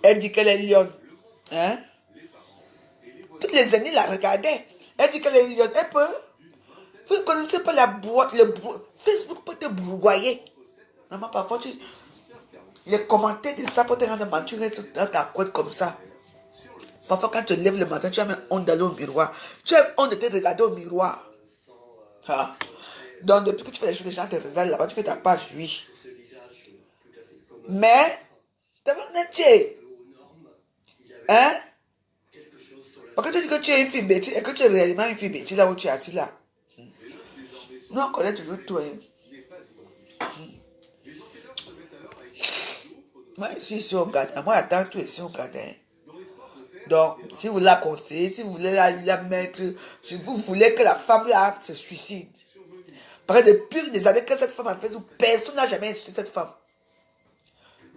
Elle dit qu'elle est lionne. Hein? Toutes les années la regardaient. Elle dit qu'elle est lionne. Elle peut. Vous ne connaissez pas Facebook peut te broyer. Maman, parfois, les commentaires de ça pour te rendre mentir dans ta couette comme ça. Parfois, quand tu te lèves le matin, tu as même honte d'aller au miroir. Tu as honte de te regarder au miroir. Ah. Donc, depuis que tu fais les choses, les gens te regardent là-bas, tu fais ta page, oui. Mais, d'abord, hein? Parce que tu dis que tu es une fille bêtise et que tu es réellement une fille bêtise là où tu es assis là. Nous, on connaît toujours tout. Hein? Moi, ici, on garde. Moi, attends, tout ici, on garde. Donc, si vous la conseillez, si vous voulez la mettre, si vous voulez que la femme là se suicide. Parce que depuis des années que cette femme a fait, personne n'a jamais insulté cette femme.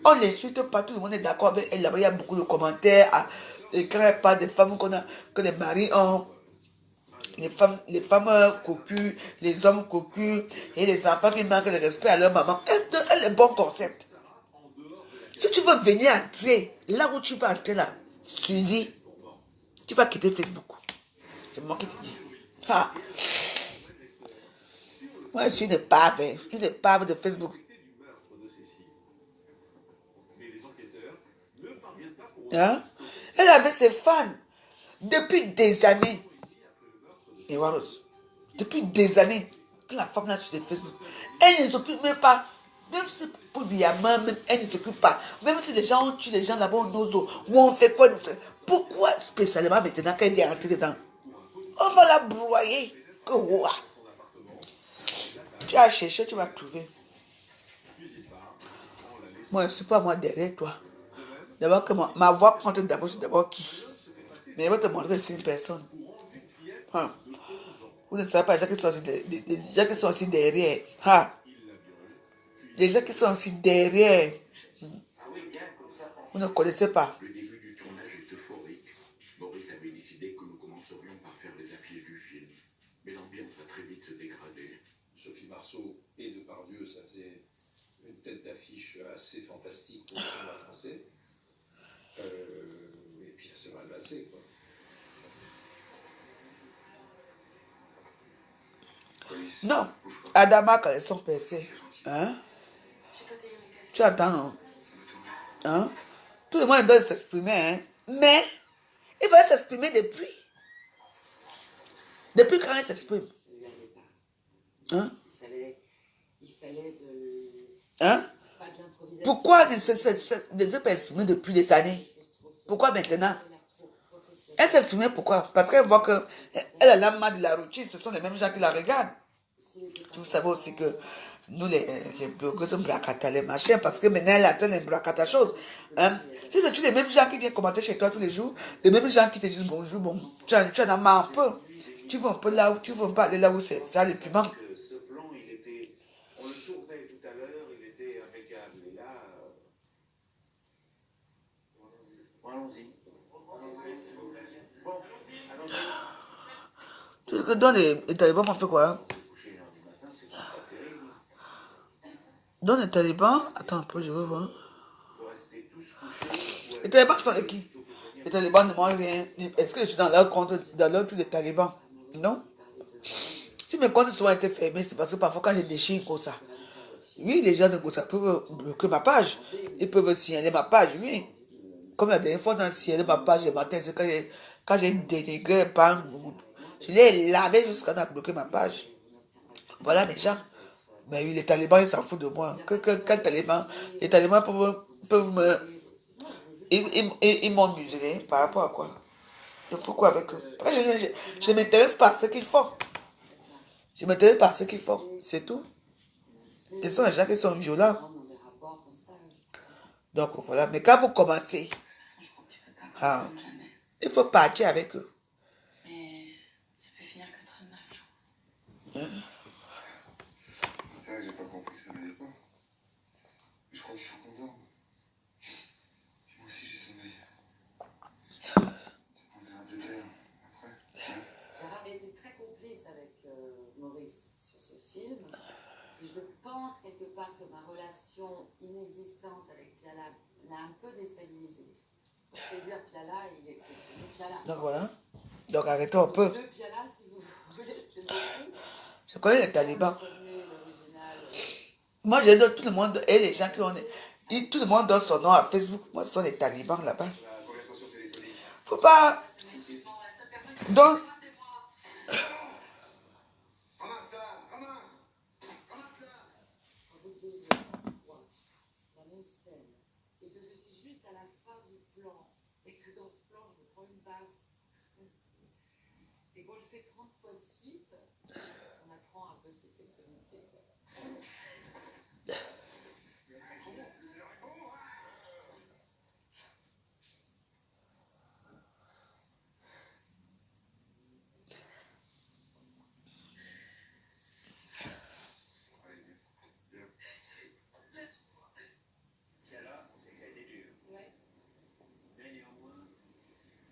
On ne l'insulte pas, tout le monde est d'accord avec elle. Là-bas, il y a beaucoup de commentaires. Et quand elle parle des femmes que les maris ont, les femmes cocus, les hommes cocus, et les enfants qui manquent de respect à leur maman, elle est bon concept. Si tu veux venir entrer, là où tu vas entrer là, Suzy, tu vas quitter Facebook. C'est moi qui te dis. Ah. Moi, je suis une épave de Facebook. Hein? Elle avait ses fans depuis des années. Et voilà, depuis des années que la femme là sur Facebook, elle ne s'occupe même pas. Même si pour Biama, même elle ne s'occupe pas. Même si les gens ont tué les gens là-bas au Nozo, ou on fait quoi, pourquoi spécialement maintenant qu'elle vient rentrer dedans? On va la broyer. Que ouah. Tu as cherché, tu vas trouver. Moi, je ne suis pas moi derrière toi. D'abord que ma voix prend d'abord, c'est d'abord qui? Mais elle va te montrer que c'est une personne. Hein. Vous ne savez pas les gens qui sont aussi derrière. Ha. Les gens qui sont aussi derrière. Vous ne connaissez pas. Le début du tournage est euphorique. Boris avait décidé que nous commencerions par faire les affiches du film. Mais l'ambiance va très vite se dégrader. Sophie Marceau et Depardieu, ça faisait une tête d'affiche assez fantastique pour le cinéma français. Et puis ça s'est mal passé, quoi. Non, Adama, quand ils sont percés, hein? Tu attends, non? Hein? Tout le monde doit s'exprimer, hein? Mais, il va s'exprimer depuis. Depuis quand il s'exprime? Hein? Il fallait de... Hein? Pourquoi ne se pas exprimer depuis des années? Pourquoi maintenant? Elle s'exprimait pourquoi? Parce qu'elle voit qu'elle a la main de la routine, ce sont les mêmes gens qui la regardent. Vous savez aussi que nous, les blogueurs, sommes bracata, les machins, parce que maintenant, elle atteint les bracata choses. Hein? Si c'est les mêmes gens qui viennent commenter chez toi tous les jours, les mêmes gens qui te disent bonjour, bon, tu en as marre un peu. Tu vas un peu là où tu veux pas aller là où c'est ça le piment. Que ce plan, il était, on le tournait tout à l'heure, il était impeccable. Et là, allons-y. Bon, allons-y. Tu veux que dans les talibans m'ont fait quoi? Hein? Se coucher 1h du matin, c'est pas terrible. Dans les talibans, attends un peu, je veux voir. Faut rester tous couchés. Les talibans sont les qui? Les talibans ne mangent rien. Est-ce que je suis dans leur compte, dans leur truc des talibans? Non? Si mes comptes souvent été fermés, c'est parce que parfois quand je déchire comme ça, oui, les gens de ça peuvent bloquer ma page. Ils peuvent signaler ma page, oui. Comme la dernière fois, on a signalé ma page le matin, c'est quand j'ai dénigré par un groupe. Je l'ai lavé jusqu'à ce qu'on a bloqué ma page. Voilà les gens. Mais oui, les talibans, ils s'en foutent de moi. Quel taliban? Les talibans peuvent me... Ils m'ont muselé par rapport à quoi? Pourquoi avec eux? Je ne m'intéresse pas à ce qu'ils font. Je m'intéresse pas à ce qu'ils font. C'est tout. Ils sont les gens qui sont violents. Donc voilà. Mais quand vous commencez, il faut partir avec eux. Mais ça peut finir que très mal, je crois. C'est vrai que j'ai pas compris que ça m'allait pas. Mais je crois qu'il faut qu'on dorme. Moi aussi j'ai sommeil. On verra plus clair après. Gérard avait été très complice avec Maurice sur ce film. Et je pense quelque part que ma relation inexistante avec Piala l'a un peu déstabilisé. Pour séduire Piala, il était devenu Piala. Donc voilà. Donc arrêtons un peu. Deux Piala, si vous voulez, c'est beaucoup. Je connais les talibans. Moi, je donne tout le monde, et les gens qui ont... tout le monde donne son nom à Facebook. Moi, ce sont les talibans là-bas. Faut pas... Donc... La même scène. Et que je suis juste à la fin du plan. Et que dans ce plan, je me prends une baffe. Et qu'on le fait 30 fois de suite, on apprend un peu ce que c'est que ce métier. Piala, on sait que ça a été dur. Ouais. Mais néanmoins,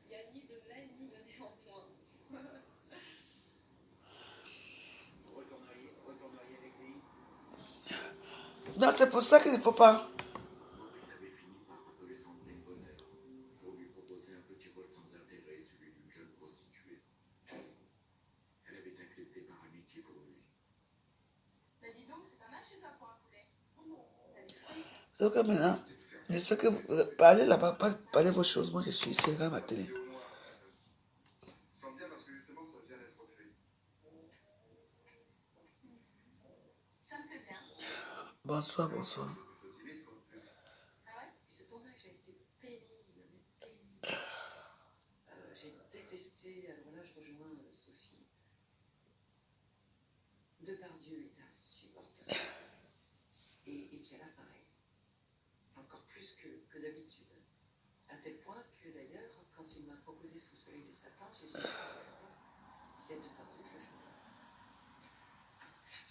Il n'y a ni de mais ni de néanmoins. vous retourneriez avec lui. Non, c'est pour ça qu'il ne faut pas... Maurice avait fini par rappeler Sandrine Bonheur pour lui proposer un petit rôle sans intérêt, celui d'une jeune prostituée. Elle avait accepté par amitié pour lui. Mais dis donc, c'est pas mal chez toi pour un poulet. T'as des fruits? Donc maintenant, je sais que vous parlez là-bas, parlez vos choses. Moi, je suis ici, regarde ma télé. Ça tombe bien parce que justement ça vient d'être fait. Ça me plaît bien. Bonsoir, bonsoir. Ah ouais? Ce tournage a été pénible, mais pénible. J'ai détesté, alors là je rejoins Sophie. Depardieu est insupportable. Et Piala pareil. Encore plus que d'habitude. À tel point que d'ailleurs, quand il m'a proposé Sous le soleil de Satan, j'ai dit s'il y a Depardieu, je change.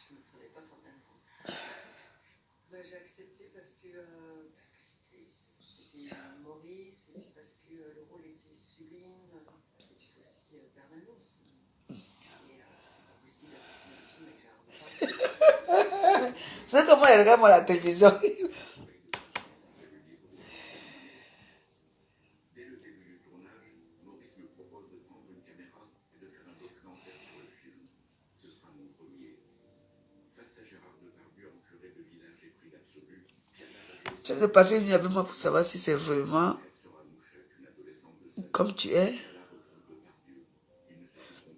Je ne me prenais pas pour dingue. Bah, j'ai accepté parce que c'était Maurice, et puis parce que le rôle était sublime, et puis c'est aussi Bernanos. Et c'est pas possible d'avoir un film avec Gérard Depardieu. C'est comment elle regarde moi la télévision. Dès le début du tournage, Maurice me propose de prendre une caméra et de faire un documentaire sur le film. Ce sera mon premier. Face à Gérard Depardieu en curé de village et prix d'absolu, Tu vas passer une nuit avec moi pour savoir si c'est vraiment comme tu es.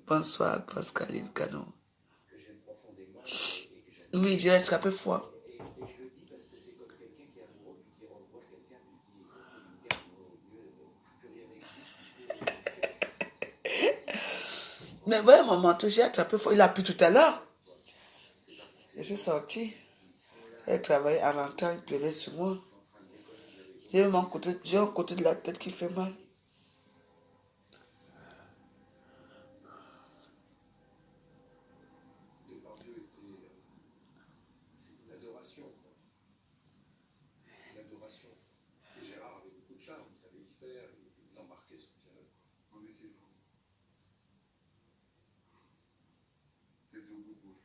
Bonsoir, Pascaline Canon. Oui, j'ai attrapé froid. Mais voyez mon manteau, j'ai attrapé froid. Il a plu tout à l'heure. Je suis sorti. J'ai travaillé en rentrant, il pleuvait sur moi. J'ai un côté de la tête qui fait mal.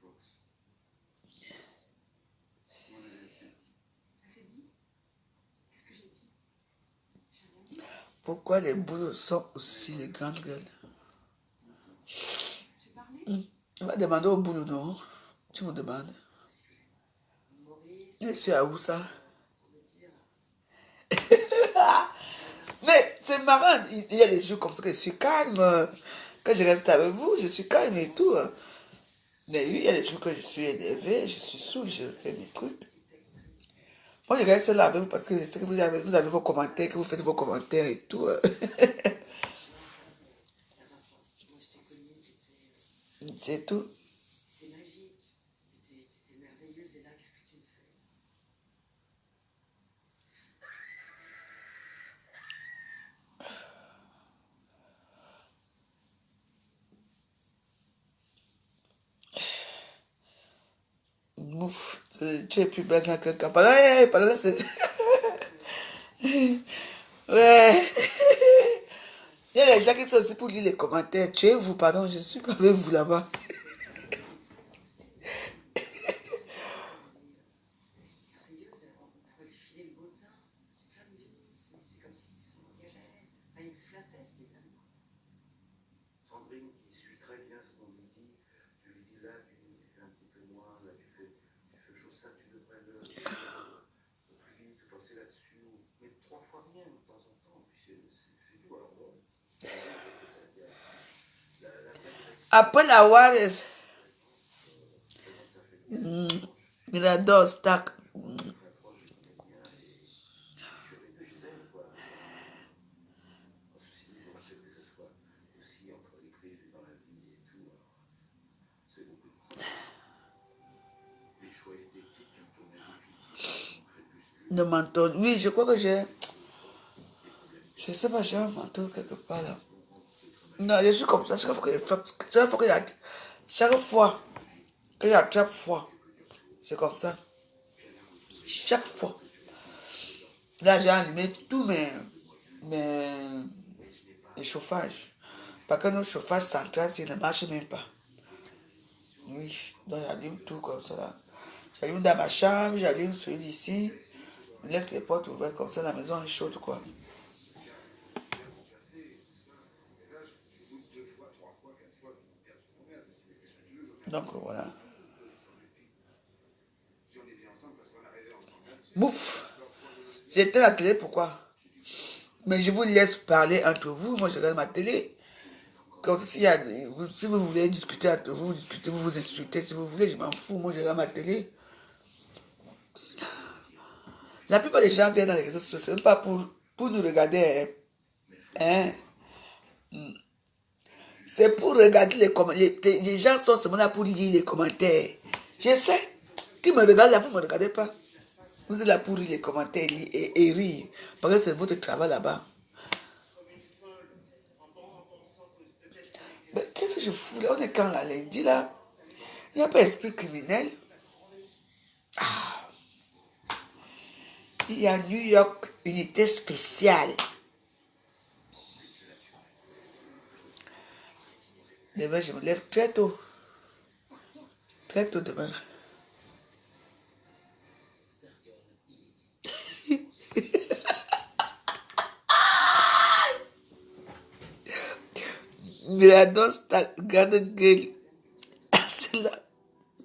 force. Mon avertir. J'ai dit? Qu'est-ce que j'ai dit? J'ai rien dit. Pourquoi les boules sont aussi les grandes gueules? J'ai parlé? On va demander au boulot, non? Tu me demandes. Maurice, Je suis à où ça? pour me dire, Mais c'est marrant, il y a des jours comme ça que je suis calme. Quand je reste avec vous, je suis calme et tout. Mais oui, il y a des jours que je suis énervé, je suis saoul, je fais mes trucs. Moi, je reste là avec vous parce que je sais que vous avez vos commentaires, que vous faites vos commentaires et tout. la dernière fois, moi je t'ai connue, C'est tout. c'est magique, t'étais merveilleuse, et là, qu'est-ce que tu me fais? Ouf, tu es plus belle qu'un quelqu'un. Pardon, c'est... Ouais. Il y a des gens qui sont aussi pour lire les commentaires. Tuez-vous, pardon, je suis pas avec vous là-bas. Merveilleuse, alors on pourrait lui filer le beau teint, c'est plein de vie, c'est comme si ça s'engageait, enfin, il me flattait, c'était tellement. Sandrine, qui suit très bien ce qu'on lui dit, tu lui dis là, tu fais un petit peu moins, là, tu fais chose ça, tu devrais le plus vite, forcer là-dessus, mais 3 fois rien de temps en temps, puis c'est tout, alors bon. Après la Warriors, il adore Stack. Le menton. Oui, je crois que j'ai... Je sais pas, j'ai un menton quelque part là. Non, je suis comme ça. Chaque fois que j'attrape froid, c'est comme ça. Chaque fois. Là, j'ai allumé tous les chauffages. Parce que notre chauffage central, il ne marche même pas. Oui, donc j'allume tout comme ça là. J'allume dans ma chambre, j'allume celui d'ici. Je laisse les portes ouvertes comme ça, la maison est chaude quoi. Donc voilà. Mouf. J'étais à la télé, pourquoi? Mais je vous laisse parler entre vous. Moi, je regarde ma télé. Comme ça, si vous voulez discuter entre vous, vous discutez, vous vous insultez. Si vous voulez, je m'en fous. Moi, je regarde ma télé. La plupart des gens viennent dans les réseaux sociaux, ce n'est pas pour nous regarder. Hein? C'est pour regarder les commentaires. Les gens sont seulement là pour lire les commentaires. Je sais. Qui me regarde là, vous ne me regardez pas. Vous êtes là pour lire les commentaires et rire. Parce que c'est votre travail là-bas. Mais qu'est-ce que je fous là? On est quand là, lundi là? Il n'y a pas esprit criminel. Ah. Il y a New York, unité spéciale. Demain, je me lève très tôt. Très tôt demain. Mais j'adore cette grande gueule. C'est là.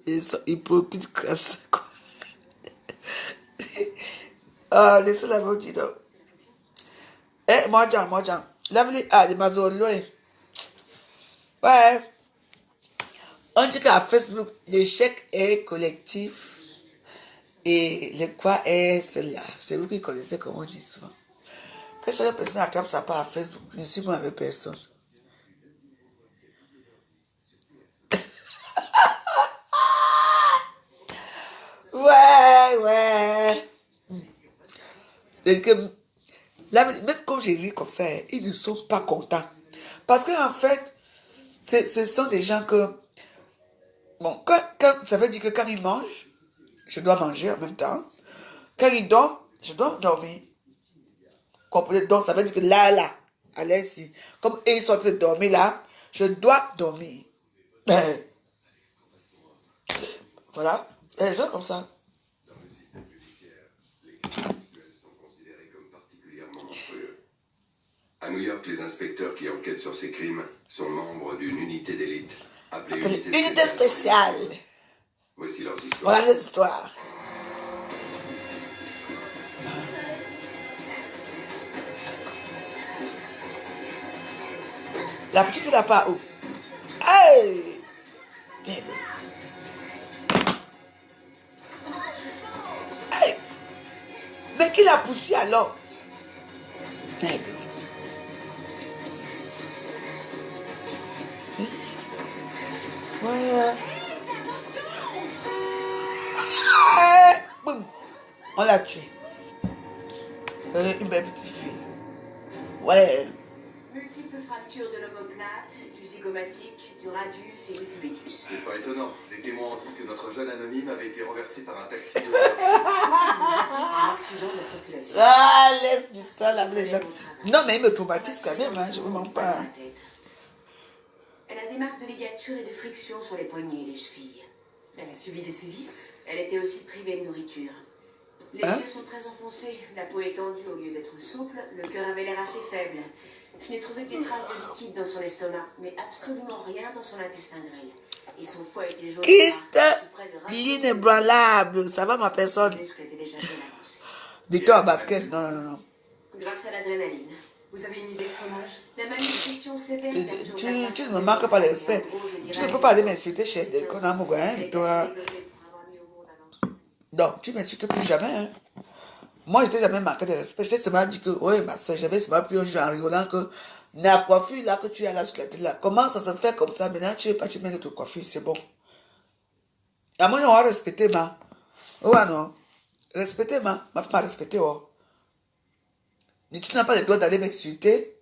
Ils sont hypocrites crasse, quoi. Ah, laissez-la vous dire. Eh, moi, lave-les. Ah, les mazos loin. Ouais. On dit qu'à Facebook, l'échec est collectif. Et le quoi est cela. C'est vous qui connaissez comment on dit souvent. Quand chaque personne attrape sa part à Facebook, je ne suis pas avec personne. Ouais. Et que, là, même comme j'ai dit comme ça, ils ne sont pas contents. Parce qu'en fait, ce sont des gens que... Bon, ça veut dire que quand ils mangent, je dois manger en même temps. Quand ils dorment, je dois dormir. Comprenez? Donc, ça veut dire que là, allez ici. Comme ils sont en train de dormir là, je dois dormir. Voilà. Il y a des gens comme ça. Dans le système judiciaire, les crimes sexuels sont considérés comme particulièrement monstrueux. À New York, les inspecteurs qui enquêtent sur ces crimes sont membres d'une unité d'élite appelée Unité spéciale. Voici leurs histoires. Voilà les histoires. La petite fille n'a pas où? Hey! Merde. Hey! Mais qui l'a poussé alors? Merde. Ouais. Ah! Boum. On l'a tué. Une belle petite fille. Ouais. Multiples fractures de l'omoplate, du zygomatique, du radius et du cubitus. C'est pas étonnant. Les témoins ont dit que notre jeune anonyme avait été renversé par un taxi. Un accident de la circulation. Ah, laisse l'histoire là, les gens. Non, mais il me traumatise quand même, hein, je ne vous mens pas. Elle a des marques de ligature et de friction sur les poignets et les chevilles. Elle a subi des sévices. Elle était aussi privée de nourriture. Les yeux sont très enfoncés, la peau est tendue au lieu d'être souple, le cœur avait l'air assez faible. Je n'ai trouvé que des traces de liquide dans son estomac, mais absolument rien dans son intestin grêle. Et son foie était jaune. Christ, l'inébranlable, ça va ma personne. Dis-toi basket, non. Grâce à l'adrénaline. Vous avez une idée de son âge? La malnutrition sévère. Tu ne me manques pas de respect. Tu ne peux pas aller m'insulter chez des connards mougouins, toi. Non, tu ne m'insultes plus jamais. Hein. Moi, je t'ai jamais manqué de respect. Je t'ai seulement dit que, oui, ma soeur, j'avais seulement pris un jeu en rigolant que la coiffure là que tu as là sur la tête là, comment ça se fait comme ça? Maintenant, tu es pas, tu mets notre coiffure, c'est bon. À moi, on va respecter ma. Oh, non. Respecter ma femme a respecté, oh. Mais tu n'as pas le droit d'aller m'insulter.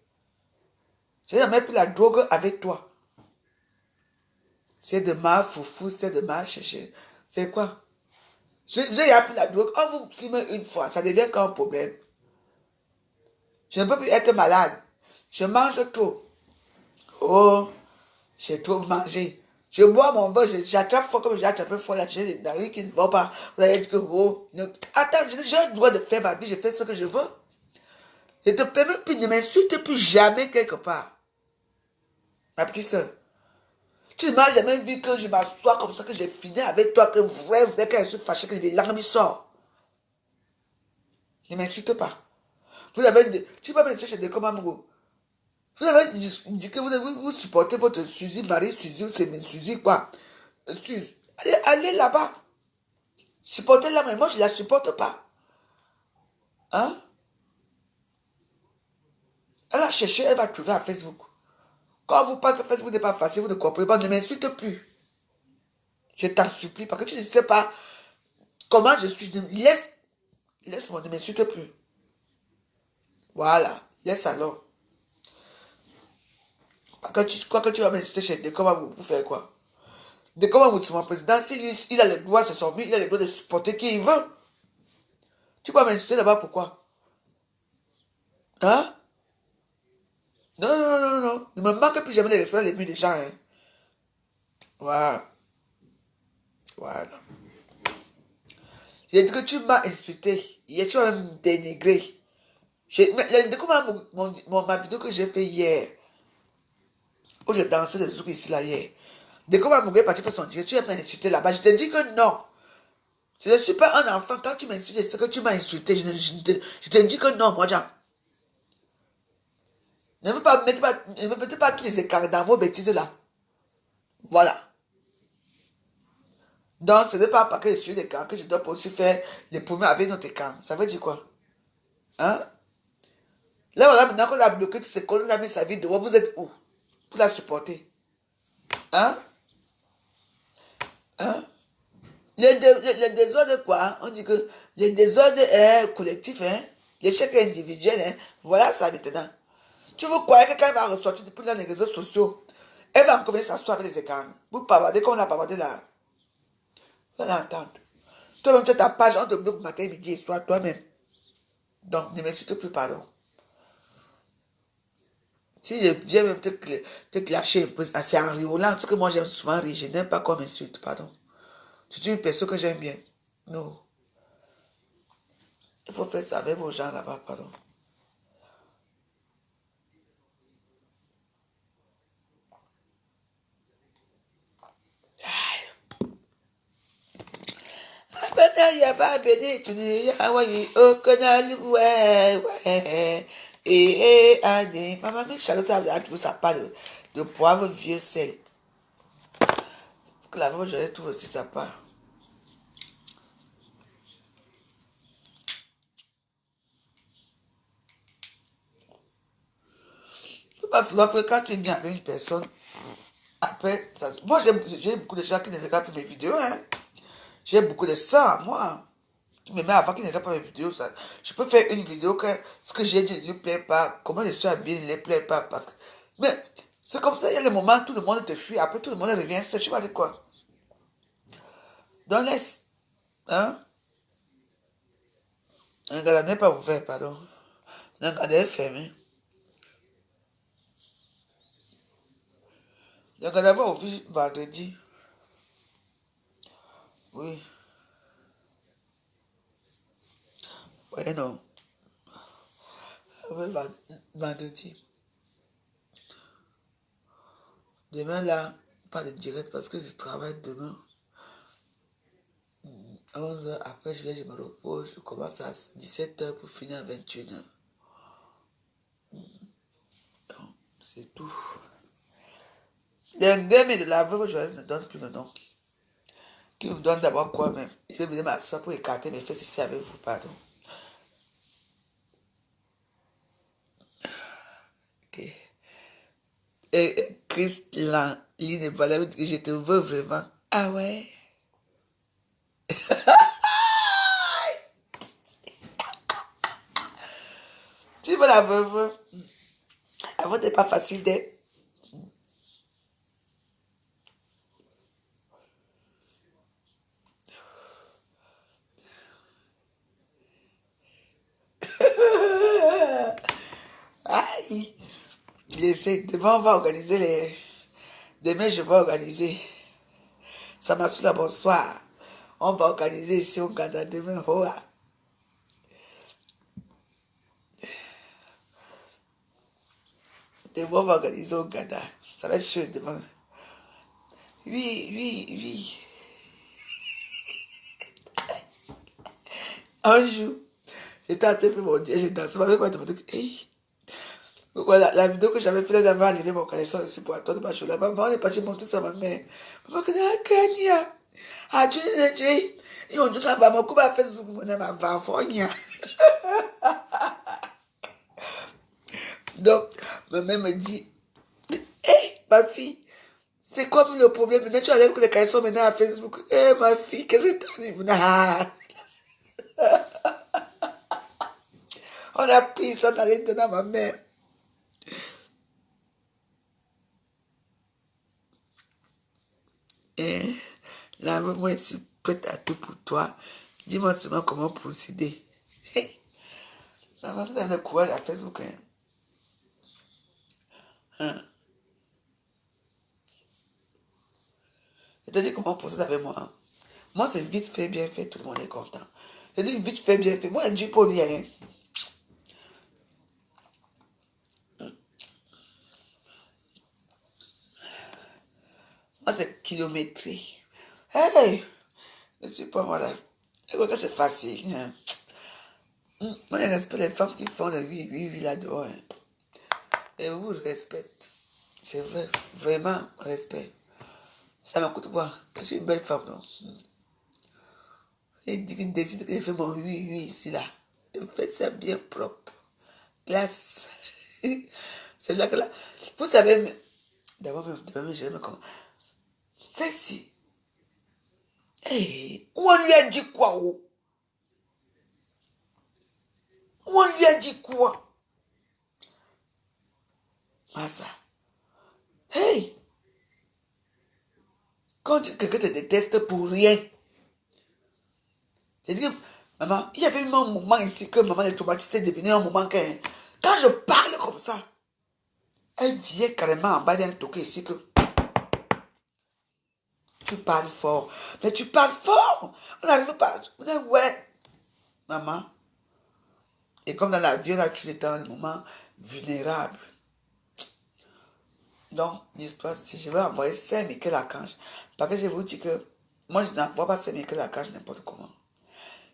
J'ai jamais pris la drogue avec toi. C'est de ma foufou, c'est de ma chéché. C'est quoi? J'ai appris la drogue. On vous filme une fois, ça devient qu'un problème. Je ne peux plus être malade. Je mange trop. Oh, j'ai trop mangé. Je bois mon vin, j'attrape fort comme j'ai attrapé fort là. J'ai des narines qui ne vont pas. Vous allez dire que, oh, attends, j'ai le droit de faire ma vie, je fais ce que je veux. Je te permets plus, ne m'insulte plus jamais quelque part. Ma petite soeur. Tu ne m'as jamais dit que je m'assois comme ça, que j'ai fini avec toi, que vrai, qu'elle se fâchée, que les larmes sortent. Ne m'insulte pas. Vous avez, tu vas m'insulter chez des commandos. Vous avez dit que vous supportez votre Suzy, Marie Suzy, ou c'est mes Suzy, quoi. Suzy. Allez là-bas. Supportez-la, mais moi je ne la supporte pas. Hein? Elle a cherché, elle va trouver à Facebook. Quand vous parlez que Facebook n'est pas facile, vous ne comprenez pas, ne m'insulte plus. Je t'en supplie, parce que tu ne sais pas comment je suis. Laisse-moi, ne m'insulte plus. Voilà, laisse alors. Parce que tu crois que tu vas m'insulter chez des comment vous faire quoi? Des comment vous, c'est mon président, s'il a le droit, c'est son but, il a le droit de supporter qui il veut. Tu vas m'insulter là-bas, pourquoi? Hein? Non. Ne me manque plus jamais de respect les buts des gens. Hein. Voilà. J'ai dit que tu m'as insulté. Hier, tu vas me dénigrer. Ma vidéo que j'ai fait hier, où je dansais les zouk ici là hier. Dès que ma mougue est partie faire son direct, tu vas m'insulter là-bas. Je te dis que non. Je ne suis pas un enfant. Quand tu m'insultes, c'est que tu m'as insulté. Je te dis que non, moi, Jean. Ne me mettez pas tous les écarts dans vos bêtises là. Voilà. Donc, ce n'est pas parce que je suis des camps que je dois aussi faire les premiers avec notre camp. Ça veut dire quoi? Hein? Là, voilà, maintenant qu'on a bloqué tous ces cons, on a mis sa vie dehors. Vous êtes où? Pour la supporter. Hein? Les désordres, quoi? On dit que les désordres collectifs, l'échec individuel, voilà ça maintenant. Tu veux croire que quand elle va ressortir depuis dans les réseaux sociaux, elle va encore venir s'asseoir avec les écrans. Vous parlez comme on a parlé là. Vous allez entendre. Toi-même, tu as ta page, on te bloque matin, midi et soir, toi-même. Donc, ne m'insulte plus, pardon. Si j'aime même te clasher un peu, c'est en rigolant, ce que moi j'aime souvent rire, je n'aime pas qu'on m'insulte, pardon. Tu es une personne que j'aime bien. Non. Il faut faire ça avec vos gens là-bas, pardon. Il n'y a pas béni, tu n'es pas envoyé au canal, ouais. Et, allez, maman, mais Charlotte a trouvé sa part de poivre vieux sel. Faut que la maman, j'aurais trouvé aussi sa part. C'est pas souvent que quand tu es bien avec une personne, après, ça, moi j'ai beaucoup de gens qui ne regardent plus mes vidéos, hein. J'ai beaucoup de ça, moi. Tu me mets avant qu'ils ne regardent pas mes vidéos, ça. Je peux faire une vidéo que ce que j'ai dit ne lui plaît pas, comment je suis habillé ne lui plaît pas, parce que... Mais c'est comme ça, il y a le moment où tout le monde te fuit, après tout le monde revient, c'est tu vas dire quoi? Donc laisse, hein? Un gars n'est pas ouvert, pardon. Un gars est fermé. Le gars va ouvrir vendredi. Oui. Ouais, non. Oui, vendredi. Demain, là, pas de direct parce que je travaille demain. 11h, après, je me repose. Je commence à 17h pour finir à 21h. C'est tout. Les gars, mais de la veuve, je ne donne plus le nom. Qui me donne d'abord quoi même? Je vais venir m'asseoir pour écarter mes fesses ici avec vous, pardon. Ok. Et Christ, Line Valère, je te veux vraiment. Ah ouais? Tu veux la veuve? Avant, n'est pas facile d'être. Aïe! Demain, on va organiser les... Demain, je vais organiser. Ça m'a sous la bonsoir. On va organiser ici au Ghana demain. Oh, ah. Demain, on va organiser au Ghana. Ça va être chaud demain. Oui. Un jour, j'étais en train de faire mon Dieu, j'ai dansé, ma mère m'a demandé, hey. Voilà, la vidéo que j'avais faite, j'avais enlevé mon connaissance ici pour attendre ma chose. Maman, on est parti montrer ça à ma mère. Maman, que Kenya. Ah, tu es dit, ils ont dit qu'on va me couper à Facebook, mon ami, va faire. Donc, ma mère me dit, hey, ma fille, c'est quoi le problème? Maintenant, tu enlèves que les connaissances maintenant à Facebook. Hey, ma fille, qu'est-ce que tu as dit? On a pris ça, on allait donner à ma mère. Et là, moi, je suis prête à tout pour toi. Dis-moi seulement comment procéder. Hey. Maman, vous avez le courage à Facebook. Hein? Je te dis comment procéder avec moi. Moi, c'est vite fait, bien fait, tout le monde est content. Je dis vite fait, bien fait. Moi, je dis pas rien. Moi, c'est kilométrie. Hey! Je ne suis pas moi là. Je crois que c'est facile. Hein? Moi, je respecte les femmes qui font le oui là-dedans. Hein? Et vous, je respecte. C'est vrai, vraiment, respect. Ça me coûte quoi? Je suis une belle femme, non? Et décide que je fais mon oui ici, là. Je fais ça bien propre. Glace. C'est là que là. Vous savez, d'abord, je me comment. Sexy. Hey, où on lui a dit quoi? Où on lui a dit quoi? Massa. Hey! Quand quelqu'un te déteste pour rien, je dis, maman, il y avait un moment ici que maman est traumatisée, c'est devenu un moment que, quand je parle comme ça, elle vient carrément en bas d'un toqué ici que, tu parles fort. Mais tu parles fort. On n'arrive pas. On dit, ouais, maman. Et comme dans la vie, là, tu es dans le moment vulnérable. Donc, l'histoire, si je vais envoyer Saint-Michel Archange, parce que je vous dis que moi, je n'envoie pas Saint-Michel Archange n'importe comment.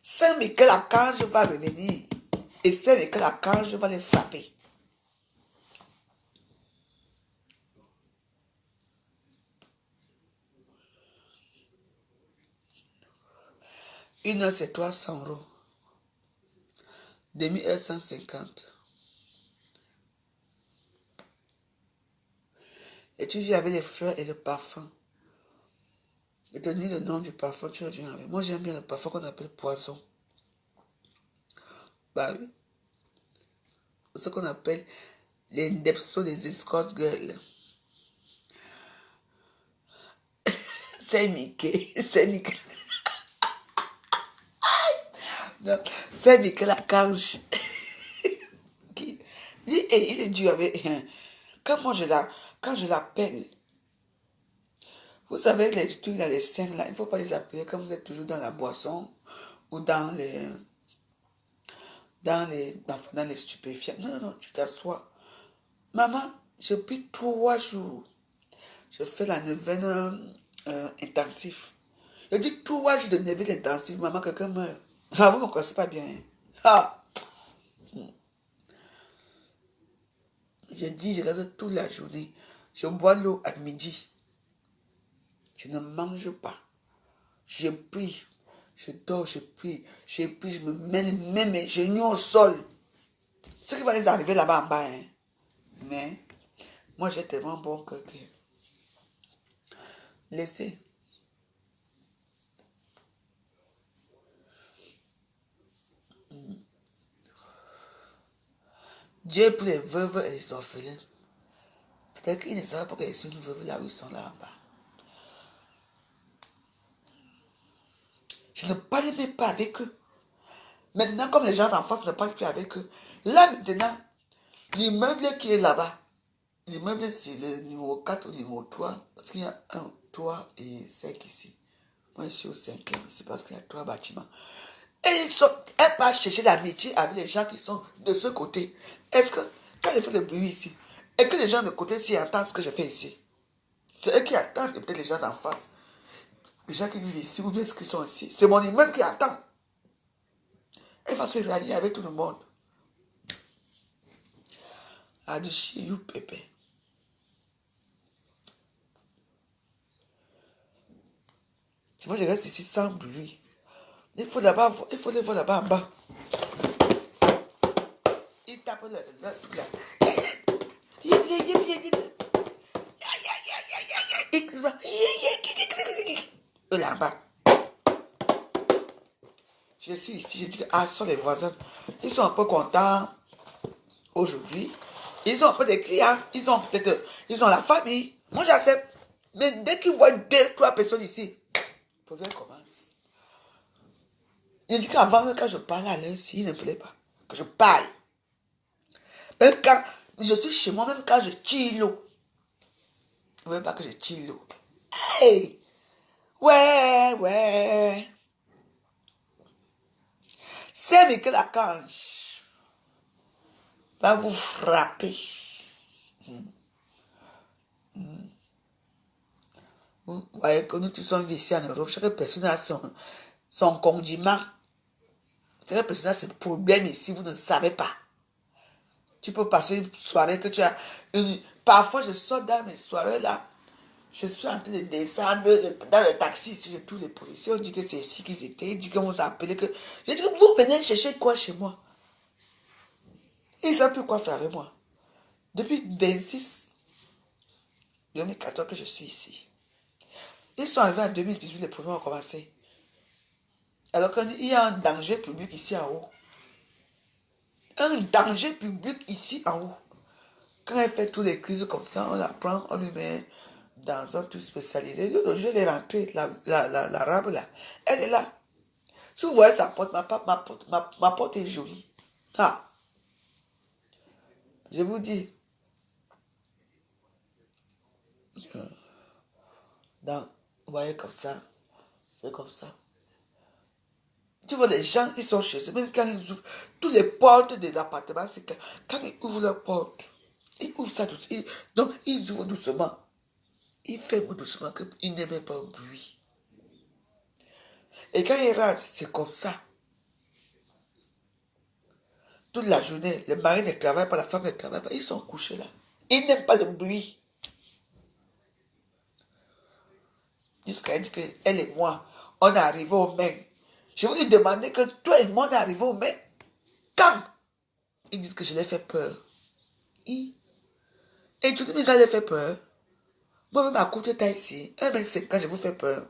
Saint-Michel Archange va revenir. Et Saint-Michel Archange va les frapper. Une heure, c'est 300 €. Demi-heure, 150. Et tu viens avec les fleurs et le parfum. Et te donner le nom du parfum, tu reviens avec. Moi, j'aime bien le parfum qu'on appelle poison. Bah oui. C'est ce qu'on appelle les Ndepso des escorts girls. C'est Mickey. C'est Mickey. C'est Mickey Archange. Il est dur avec. Quand je l'appelle, vous savez, les trucs dans les scènes là, il ne faut pas les appeler quand vous êtes toujours dans la boisson ou dans les stupéfiants. Non, non, tu t'assois. Maman, j'ai pris 3 jours. Je fais la neuvaine intensif. Je dis 3 jours de neuvaine intensif. Maman, quelqu'un meurt. Ah, vous ne me connaissez pas bien. Ah. Je dis, je reste toute la journée. Je bois l'eau à midi. Je ne mange pas. Je prie. Je dors, je prie. Je prie, je me mets mes genoux au sol. Ce qui va les arriver là-bas en bas. Hein. Mais, moi j'ai tellement bon cœur que... Laissez. Dieu est pour les veuves et les orphelins. Peut-être qu'ils ne savent pas qu'ils sont une veuve là où ils sont là en bas. Je ne parle même pas avec eux. Maintenant, comme les gens d'en face ne parlent plus avec eux, là maintenant, l'immeuble qui est là-bas, l'immeuble c'est le numéro 4 ou numéro 3, parce qu'il y a 1, 3 et 5 ici. Moi, je suis au 5e ici parce qu'il y a 3 bâtiments. Et elle part chercher l'amitié avec les gens qui sont de ce côté. Est-ce que, quand elle fait le bruit ici, et que les gens de côté s'y entendent ce que je fais ici, c'est eux qui attendent, et peut-être les gens d'en face, les gens qui vivent ici ou bien ceux qui sont ici. C'est mon immeuble qui attend. Elle va se rallier avec tout le monde. Adushi, you pépé. Tu vois, je reste ici sans bruit. Il faut les voir là-bas en bas. Il tape le truc là. Là-bas. Je suis ici, je dis que ah, ce sont les voisins. Ils sont un peu contents aujourd'hui. Ils ont un peu des clients. Ils ont la famille. Moi j'accepte. Mais dès qu'ils voient 2, 3 personnes ici, le problème commence. Je dis qu'avant, quand je parlais à l'un, ils ne voulaient pas que je parle. Même quand je suis chez moi, même quand je tire l'eau, ils ne veulent pas que je tire l'eau. Hey! Ouais. C'est Michel Archange va vous frapper. Vous voyez que nous tous sommes ici en Europe. Chaque personne a son condiment. Chaque personne a ses problèmes ici. Vous ne savez pas. Tu peux passer une soirée que tu as... Parfois, je sors dans mes soirées là. Je suis en train de descendre dans le taxi ici. Je trouve les policiers. On dit que c'est ici qu'ils étaient. Ils disent qu'on vous a appelé que... Je dis que vous venez chercher quoi chez moi? Ils ne savent plus quoi faire avec moi. Depuis 2014 que je suis ici. Ils sont arrivés en 2018, les problèmes ont commencé. Alors qu'il y a un danger public ici en haut. Un danger public ici en haut. Quand elle fait toutes les crises comme ça, on la prend, on lui met dans un truc spécialisé. Je l'ai rentrée, l'arabe là. Elle est là. Si vous voyez sa porte, ma porte est jolie. Ah. Je vous dis. Vous voyez comme ça. C'est comme ça. Tu vois les gens qui sont chez eux, même quand ils ouvrent toutes les portes des appartements, c'est que quand ils ouvrent leurs portes, ils ouvrent ça doucement. Donc, ils ouvrent doucement. Ils ferment doucement, qu'ils n'aiment pas un bruit. Et quand ils rentrent, c'est comme ça. Toute la journée, le mari ne travaille pas, la femme ne travaille pas. Ils sont couchés là. Ils n'aiment pas le bruit. Jusqu'à dire qu'elle et moi, on est arrivés aux mains. Je vais lui demander que toi et moi, on est arrivés aux mains. Quand? Ils disent que je leur fais peur. Et tu dis, mais quand je leur fais peur, moi-même à côté de ta ici, 1,5 quand je vous fais peur.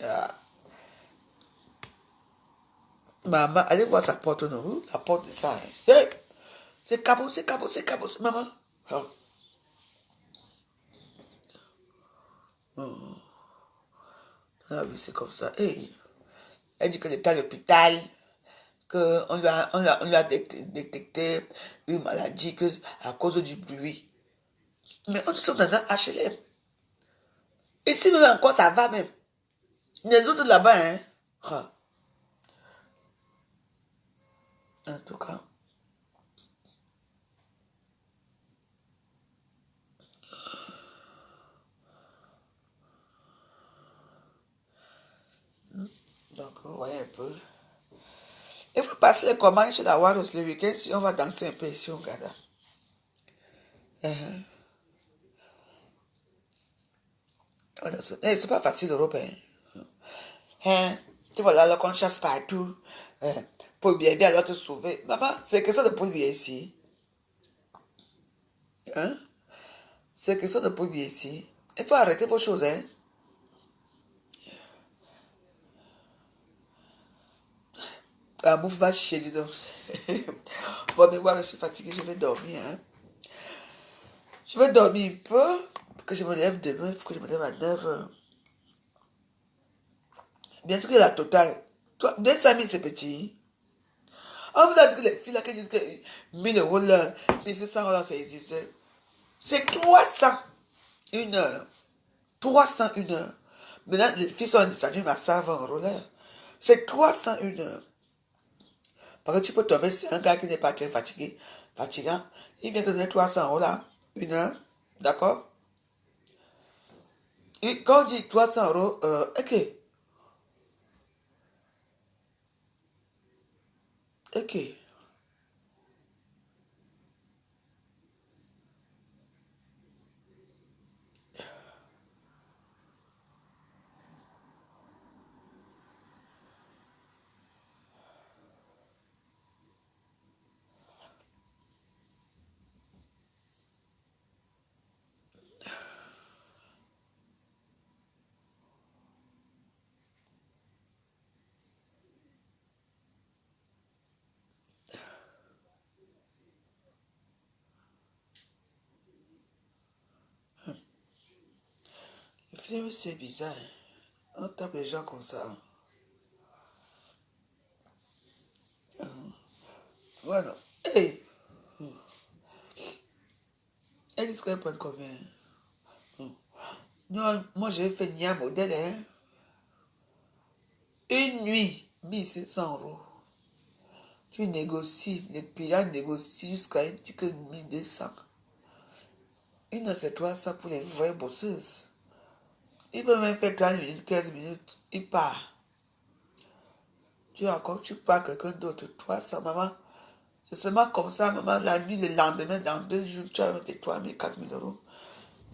Ah. Maman, allez voir sa porte, non? La porte de ça. Hein. Hey, c'est cabot, maman. Oh. Oh. Ah oui, c'est comme ça. Hey. Elle dit que l'état à l'hôpital, qu'on lui a détecté une maladie à cause du bruit. Mais on est dans un HLM. Et si même encore ça va même. Les autres là-bas, hein. Ah. En tout cas. Donc, vous voyez un peu. Il faut passer les commandes chez la Waros le week-end si on va danser un peu ici au Ghana. C'est pas facile l'Europe. Tu vois là, là qu'on chasse partout. Pour bien alors te sauver. Maman, c'est question de pour bien ici. C'est question de pour bien ici. Il faut arrêter vos choses, hein. Ah, mouf va chier, dis donc. Bon, mais voilà, je suis fatigué, je vais dormir, hein. Je vais dormir un peu, pour que je me lève demain, il faut que je me lève à 9h. Bien sûr que la totale, 200 000 c'est petit. On vous a dit que les filles là qui disent que 1000 euros là, 1600 euros là, ça existe. C'est 300 une heure. 300 une heure. Maintenant, les filles sont descendues à 120 euros là. C'est 300 une heure. Parce que tu peux tomber sur un gars qui n'est pas très fatigant. Il vient te donner 300 euros là, une heure. D'accord? Et quand on dit 300 euros, ok. Ok. Le film, c'est bizarre. On tape les gens comme ça. Voilà. Hey! Elle dit qu'elle prend combien? Non, moi, j'ai fait un modèle, hein. Une nuit, 1500 euros. Tu négocies, les clients négocient jusqu'à un ticket de 1200. Une heure, c'est 300 pour les vraies bosseuses. Il peut même faire 30 minutes, 15 minutes, il part. Tu pars quelqu'un d'autre, 300, maman. C'est seulement comme ça, maman, la nuit, le lendemain, dans 2 jours, tu as tes 3 000, 4 000 euros.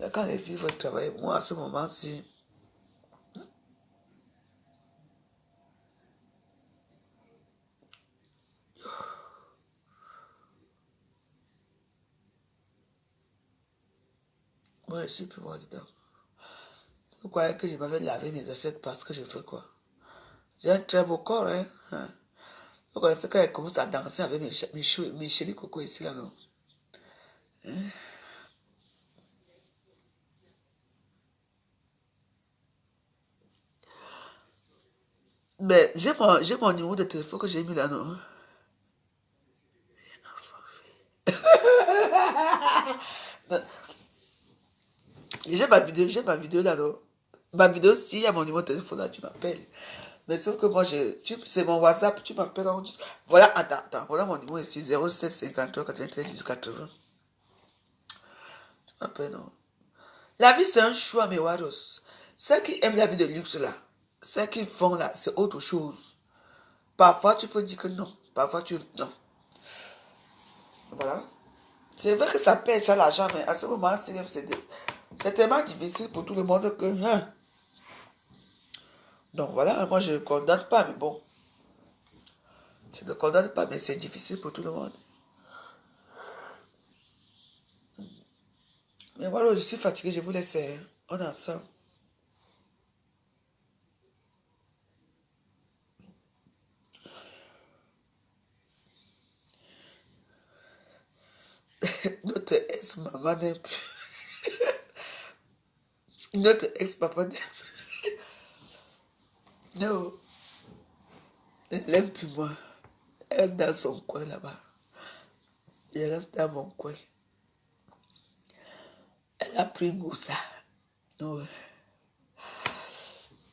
Et quand les filles veulent travailler, moi, à ce moment-ci, moi, je suis plus moi dedans. Vous croyez que je m'avais lavé mes assiettes parce que je fais quoi? J'ai un très beau corps, hein. Vous connaissez quand elle commence à danser avec mes chéris coco ici, là, non? Mais j'ai mon numéro de téléphone que j'ai mis là, non? J'ai ma vidéo là, non? Ma vidéo, s'il y a mon numéro de téléphone là, tu m'appelles. Mais sauf que moi, c'est mon WhatsApp, tu m'appelles. Voilà, attends, voilà mon numéro ici, 07 53 93 18 80. Tu m'appelles, non? La vie, c'est un choix, mes waros. Ceux qui aiment la vie de luxe là, ceux qui font là, c'est autre chose. Parfois, tu peux dire que non. Parfois, non. Voilà. C'est vrai que ça paye ça l'argent, mais à ce moment, c'est tellement difficile pour tout le monde que... Hein. Donc voilà, moi je ne condamne pas, mais bon. Je ne condamne pas, mais c'est difficile pour tout le monde. Mais voilà, je suis fatigué, je vous laisse. On est ensemble. Notre ex-maman n'aime plus. Notre ex-papa n'aime plus. Non. Elle n'aime plus moi. Elle est dans son coin là-bas. Il reste dans mon coin. Elle a pris goût ça. Ouais.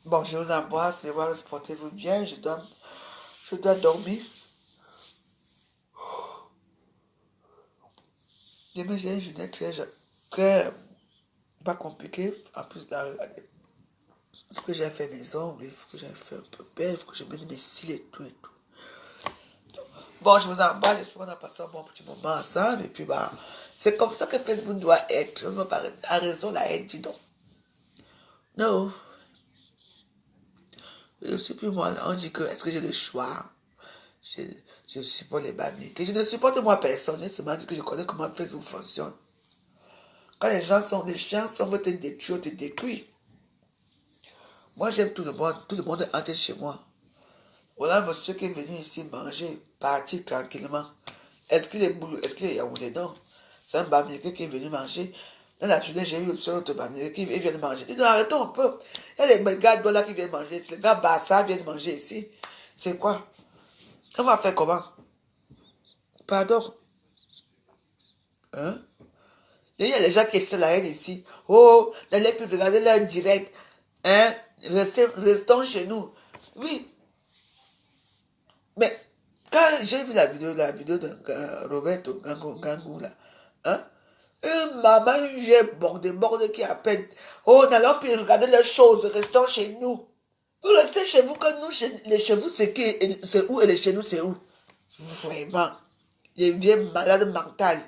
Bon, je vous embrasse, mais voilà, portez-vous bien. Je dois dormir. Demain, j'ai une journée très pas compliquée. En plus, là, regardez. Il faut que j'aille faire mes ongles, il faut que j'aille faire un peu belle, il faut que je mette mes cils et tout et tout. Bon, je vous emballe, j'espère qu'on a passé un bon petit moment ensemble. Et puis, bah, c'est comme ça que Facebook doit être. On va à raison, la haine, dis donc. Non. Je suis plus moi. On dit que, est-ce que j'ai le choix? Je supporte les babis. Que je ne supporte moi personne. Je seulement dit que je connais comment Facebook fonctionne. Quand les gens sont des chiens, si on veut te détruire, on te détruit. Moi, j'aime tout le monde est entré chez moi. Voilà un monsieur qui est venu ici manger, partir tranquillement. Est-ce qu'il est boulot? Est-ce qu'il est yaoundé? Non. C'est un Bamileke qui est venu manger. Dans la journée, j'ai eu le seul autre Bamileke qui vient de manger. Il dit, arrêtons un peu. Il y a les gars là qui viennent manger ici. Les gars Bassa viennent manger ici. C'est quoi? On va faire comment? Pardon? Hein? Il y a les gens qui essaient la haine ici. Oh, n'allez plus regarder leur direct. Hein? Restons chez nous. Oui. Mais quand j'ai vu la vidéo de Roberto Gangou là, hein? Une maman, une vieille borde qui appelle. Oh, n'allons plus regarder les choses, restons chez nous. Vous restez chez vous, quand nous, les chez vous, c'est où et les chez nous, c'est où? Vraiment. Les vieilles malades mentales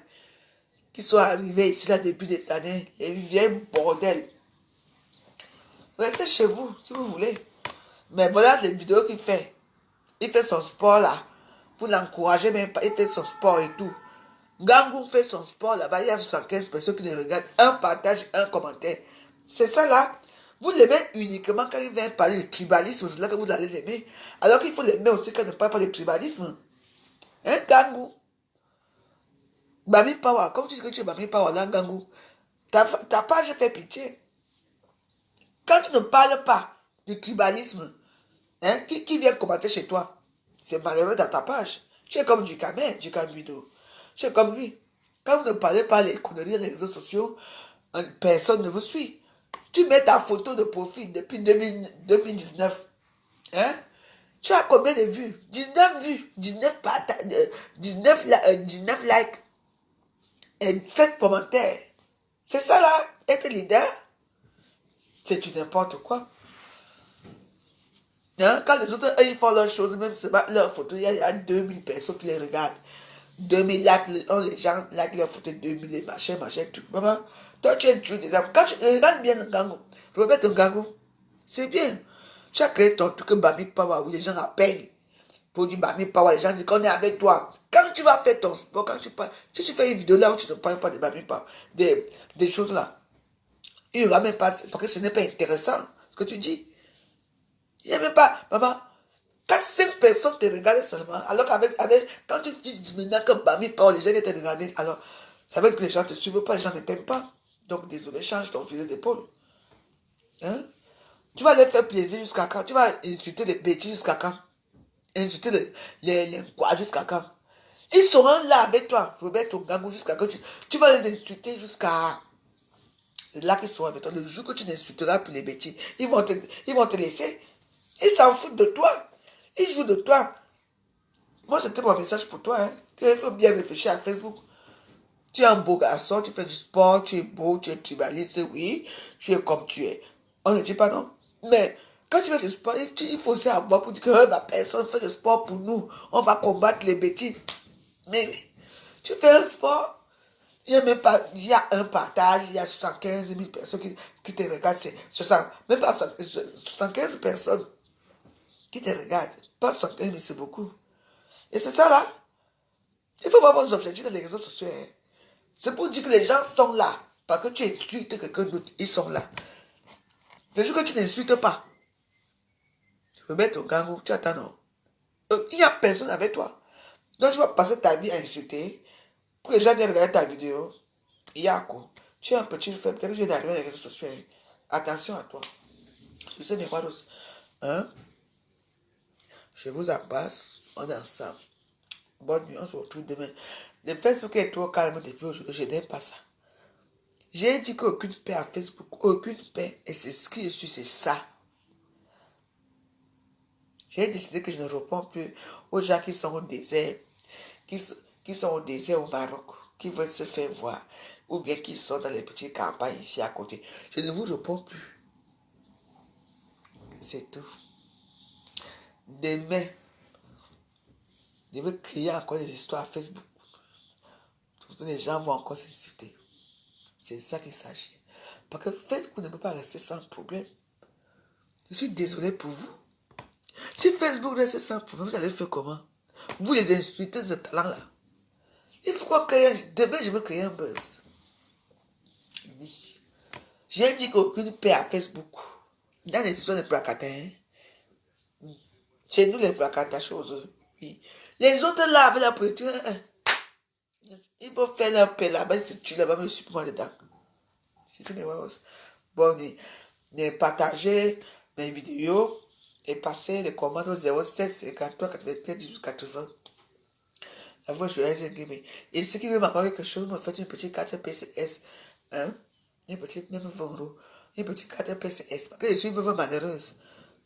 qui sont arrivées ici là depuis des années, les vieilles bordels. Restez chez vous, si vous voulez. Mais voilà les vidéos qu'il fait. Il fait son sport là. Vous l'encouragez même pas. Il fait son sport et tout. Gangou fait son sport là-bas. Il y a 75 personnes qui le regardent. Un partage, un commentaire. C'est ça là. Vous l'aimez uniquement quand il vient parler de tribalisme. C'est là que vous allez l'aimer. Alors qu'il faut l'aimer aussi quand il ne parle pas de tribalisme. Hein, Gangou? Bami Power. Comme tu dis que tu es Bami Power là, Gangou. Ta page fait pitié. Quand tu ne parles pas de tribalisme, hein, qui vient commenter chez toi? C'est malheureux dans ta page. Tu es comme du Ducamin vidéo. Tu es comme lui. Quand vous ne parlez pas les conneries dans les réseaux sociaux, personne ne vous suit. Tu mets ta photo de profil depuis 2019. Hein? Tu as combien de vues? 19 vues, 19 partages, 19 likes et 7 commentaires. C'est ça là, être leader? C'est du n'importe quoi. Hein? Quand les autres, ils font leurs choses, même leur photo, il y a 2000 personnes qui les regardent. 2000 likes, les gens like leur photo, 2000 et machin, tout. Maman, toi tu es Dieu des âmes. Quand tu regardes bien Ngangou, Robert Ngangou, c'est bien. Tu as créé ton truc Bami Power où les gens appellent pour du Bami Power. Les gens disent qu'on est avec toi. Quand tu vas faire ton sport, quand tu parles, si tu fais une vidéo là où tu ne parles pas de Bami Power, des choses là, il n'y aura même pas, parce que ce n'est pas intéressant ce que tu dis. Il n'y a même pas, maman, 4-5 personnes te regardent seulement. Alors quand tu dis maintenant que Bami Power, les gens viennent te regarder, alors ça veut dire que les gens ne te suivent pas, les gens ne t'aiment pas. Donc désolé, change ton fusil d'épaule. Hein? Tu vas les faire plaisir jusqu'à quand? Tu vas insulter les bêtises jusqu'à quand? Insulter les quoi jusqu'à quand? Ils seront là avec toi, Robert Ngangou, jusqu'à quand tu vas les insulter jusqu'à... C'est là qu'ils sont avec toi. Le jour que tu n'insulteras plus les bêtises, ils vont te laisser. Ils s'en foutent de toi. Ils jouent de toi. Moi, c'était mon message pour toi. Hein. Il faut bien réfléchir à Facebook. Tu es un beau garçon, tu fais du sport, tu es beau, tu es tribaliste, oui. Tu es comme tu es. On ne dit pas non. Mais quand tu fais du sport, il faut aussi avoir pour dire que ma personne fait du sport pour nous. On va combattre les bêtises. Mais tu fais un sport. Il y a même pas, il y a un partage, il y a 75 000 personnes qui te regardent. Même pas 75 personnes qui te regardent. Pas 75 000, c'est beaucoup. Et c'est ça là. Il faut voir vos objectifs dans les réseaux sociaux. Hein. C'est pour dire que les gens sont là. Parce que tu insultes quelqu'un d'autre, ils sont là. Le jour que tu n'insultes pas, tu peux mettre au gang, tu attends non. Il n'y a personne avec toi. Donc tu vas passer ta vie à insulter. Pour que les gens viennent regarder ta vidéo, il y a quoi? Tu es un petit faible, peut-être que je viens d'arriver dans les réseaux sociaux. Attention à toi. Je sais mes roses. Hein? Je vous embrasse. On est ensemble. Bonne nuit, on se retrouve demain. Le Facebook est trop calme depuis aujourd'hui. Je n'aime pas ça. J'ai dit qu'aucune paix à Facebook. Aucune paix. Et c'est ce qui je suis, c'est ça. J'ai décidé que je ne réponds plus aux gens qui sont au désert. Qui sont au désert au Maroc, qui veulent se faire voir, ou bien qui sont dans les petites campagnes ici à côté. Je ne vous réponds plus. C'est tout. Demain, je veux créer encore des histoires à Facebook. Les gens vont encore s'insulter. C'est ça qu'il s'agit. Parce que Facebook ne peut pas rester sans problème. Je suis désolé pour vous. Si Facebook reste sans problème, vous allez faire comment? Vous les insultez de ce talent-là. Il faut qu'on crée demain, je veux créer un buzz. Oui. J'ai dit qu'aucune paix à Facebook. Dans les histoires de placataires. Chez nous, les placataires, chose. Oui. Les autres là, avec la politique, ils peuvent faire leur paix là-bas, ils se tuent là-bas, mais je suis pour moi dedans. C'est mes roses. Bon, partagez mes vidéos et passez les commandes au 07 53 93 18 80. La voix joyeuse et et ceux qui veulent m'accorder quelque chose, me faites une petite carte PCS. Hein? Une petite, même 20 €. Une petite carte PCS. Parce que je suis veuve malheureuse.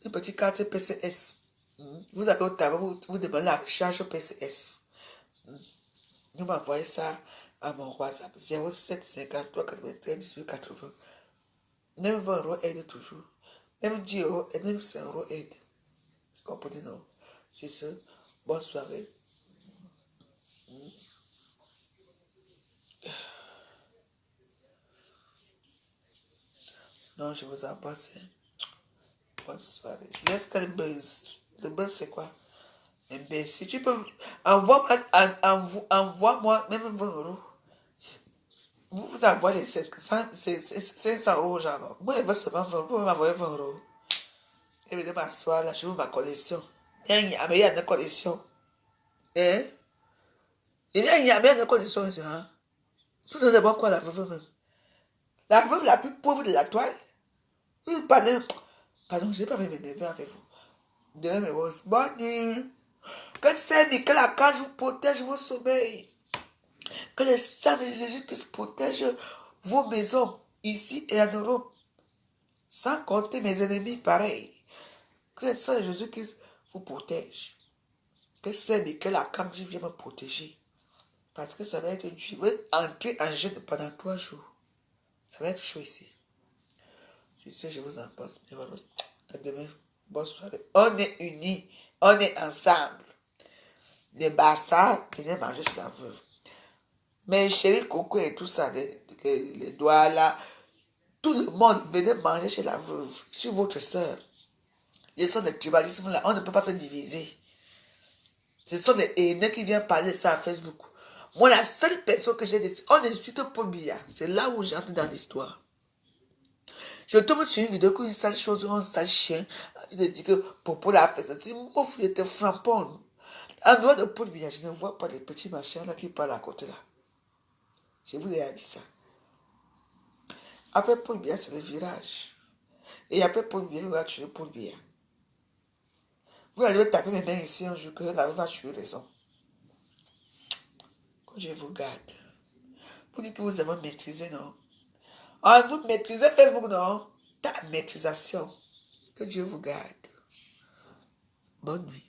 Une petite carte PCS. Vous avez au tableau, vous demandez la charge PCS. Vous m'envoyez ça à mon WhatsApp. 07 53 93 18 80. Même 20 € aide toujours. Même 10 € et même 5 € aide. Comprenez, non? Sur ce, bonne soirée. Non, je vous embrasse. Bonne soirée. Laisse que le buzz. Le buzz, c'est quoi? Le buzz, si tu peux, envoie-moi même 20 €. Vous envoyez les 500 € aux gens. Non? Moi, je veux seulement 20 €. Vous m'envoyer 20 €. Et venez m'asseoir là, je vous ma collection. Il y a une collection. Hein? Il y a une collection. Hein? Vous donnez d'abord quoi la veuve même? La veuve la plus pauvre de la toile. Pardon, je n'ai pas envie de m'énerver avec vous. Demain, mes roses. Bonne nuit. Que le Seigneur, que la cage vous protège vos sommeils. Que le sang de Jésus-Christ protège vos maisons, ici et en Europe. Sans compter mes ennemis pareils. Que le sang de Jésus-Christ vous protège. Que le Seigneur, que la cage vienne me protéger. Parce que ça va être dur. Je vais entrer en jeûne pendant 3 jours. Ça va être chaud ici. Sur ce, je vous embrasse. À demain. Bonne soirée. On est unis. On est ensemble. Les Barça venaient manger chez la veuve. Mes chéris Coco et tout ça, les doigts là, tout le monde venait manger chez la veuve. Sur votre soeur. Ce sont des tribalismes là. On ne peut pas se diviser. Ce sont des haineux qui viennent parler de ça à Facebook. Moi, la seule personne que j'ai décidé, on insulte Paul Biya. C'est là où j'entre dans l'histoire. Je tombe sur une vidéo une sale chose, un sale chien. Il dit que Popo l'a fait ça. Mon fou était frappant. En dehors de Paul Biya, je ne vois pas des petits machins là qui parlent à côté là. Je vous ai dit ça. Après Paul Biya, c'est le virage. Et après Paul Biya, il va tuer Paul Biya. Vous allez taper mes mains ici un jour que la va tuer raison. Quand je vous garde, vous dites que vous avez maîtrisé, non? Ah, vous maîtrisez Facebook, non? Ta maîtrisation. Que Dieu vous garde. Bonne nuit.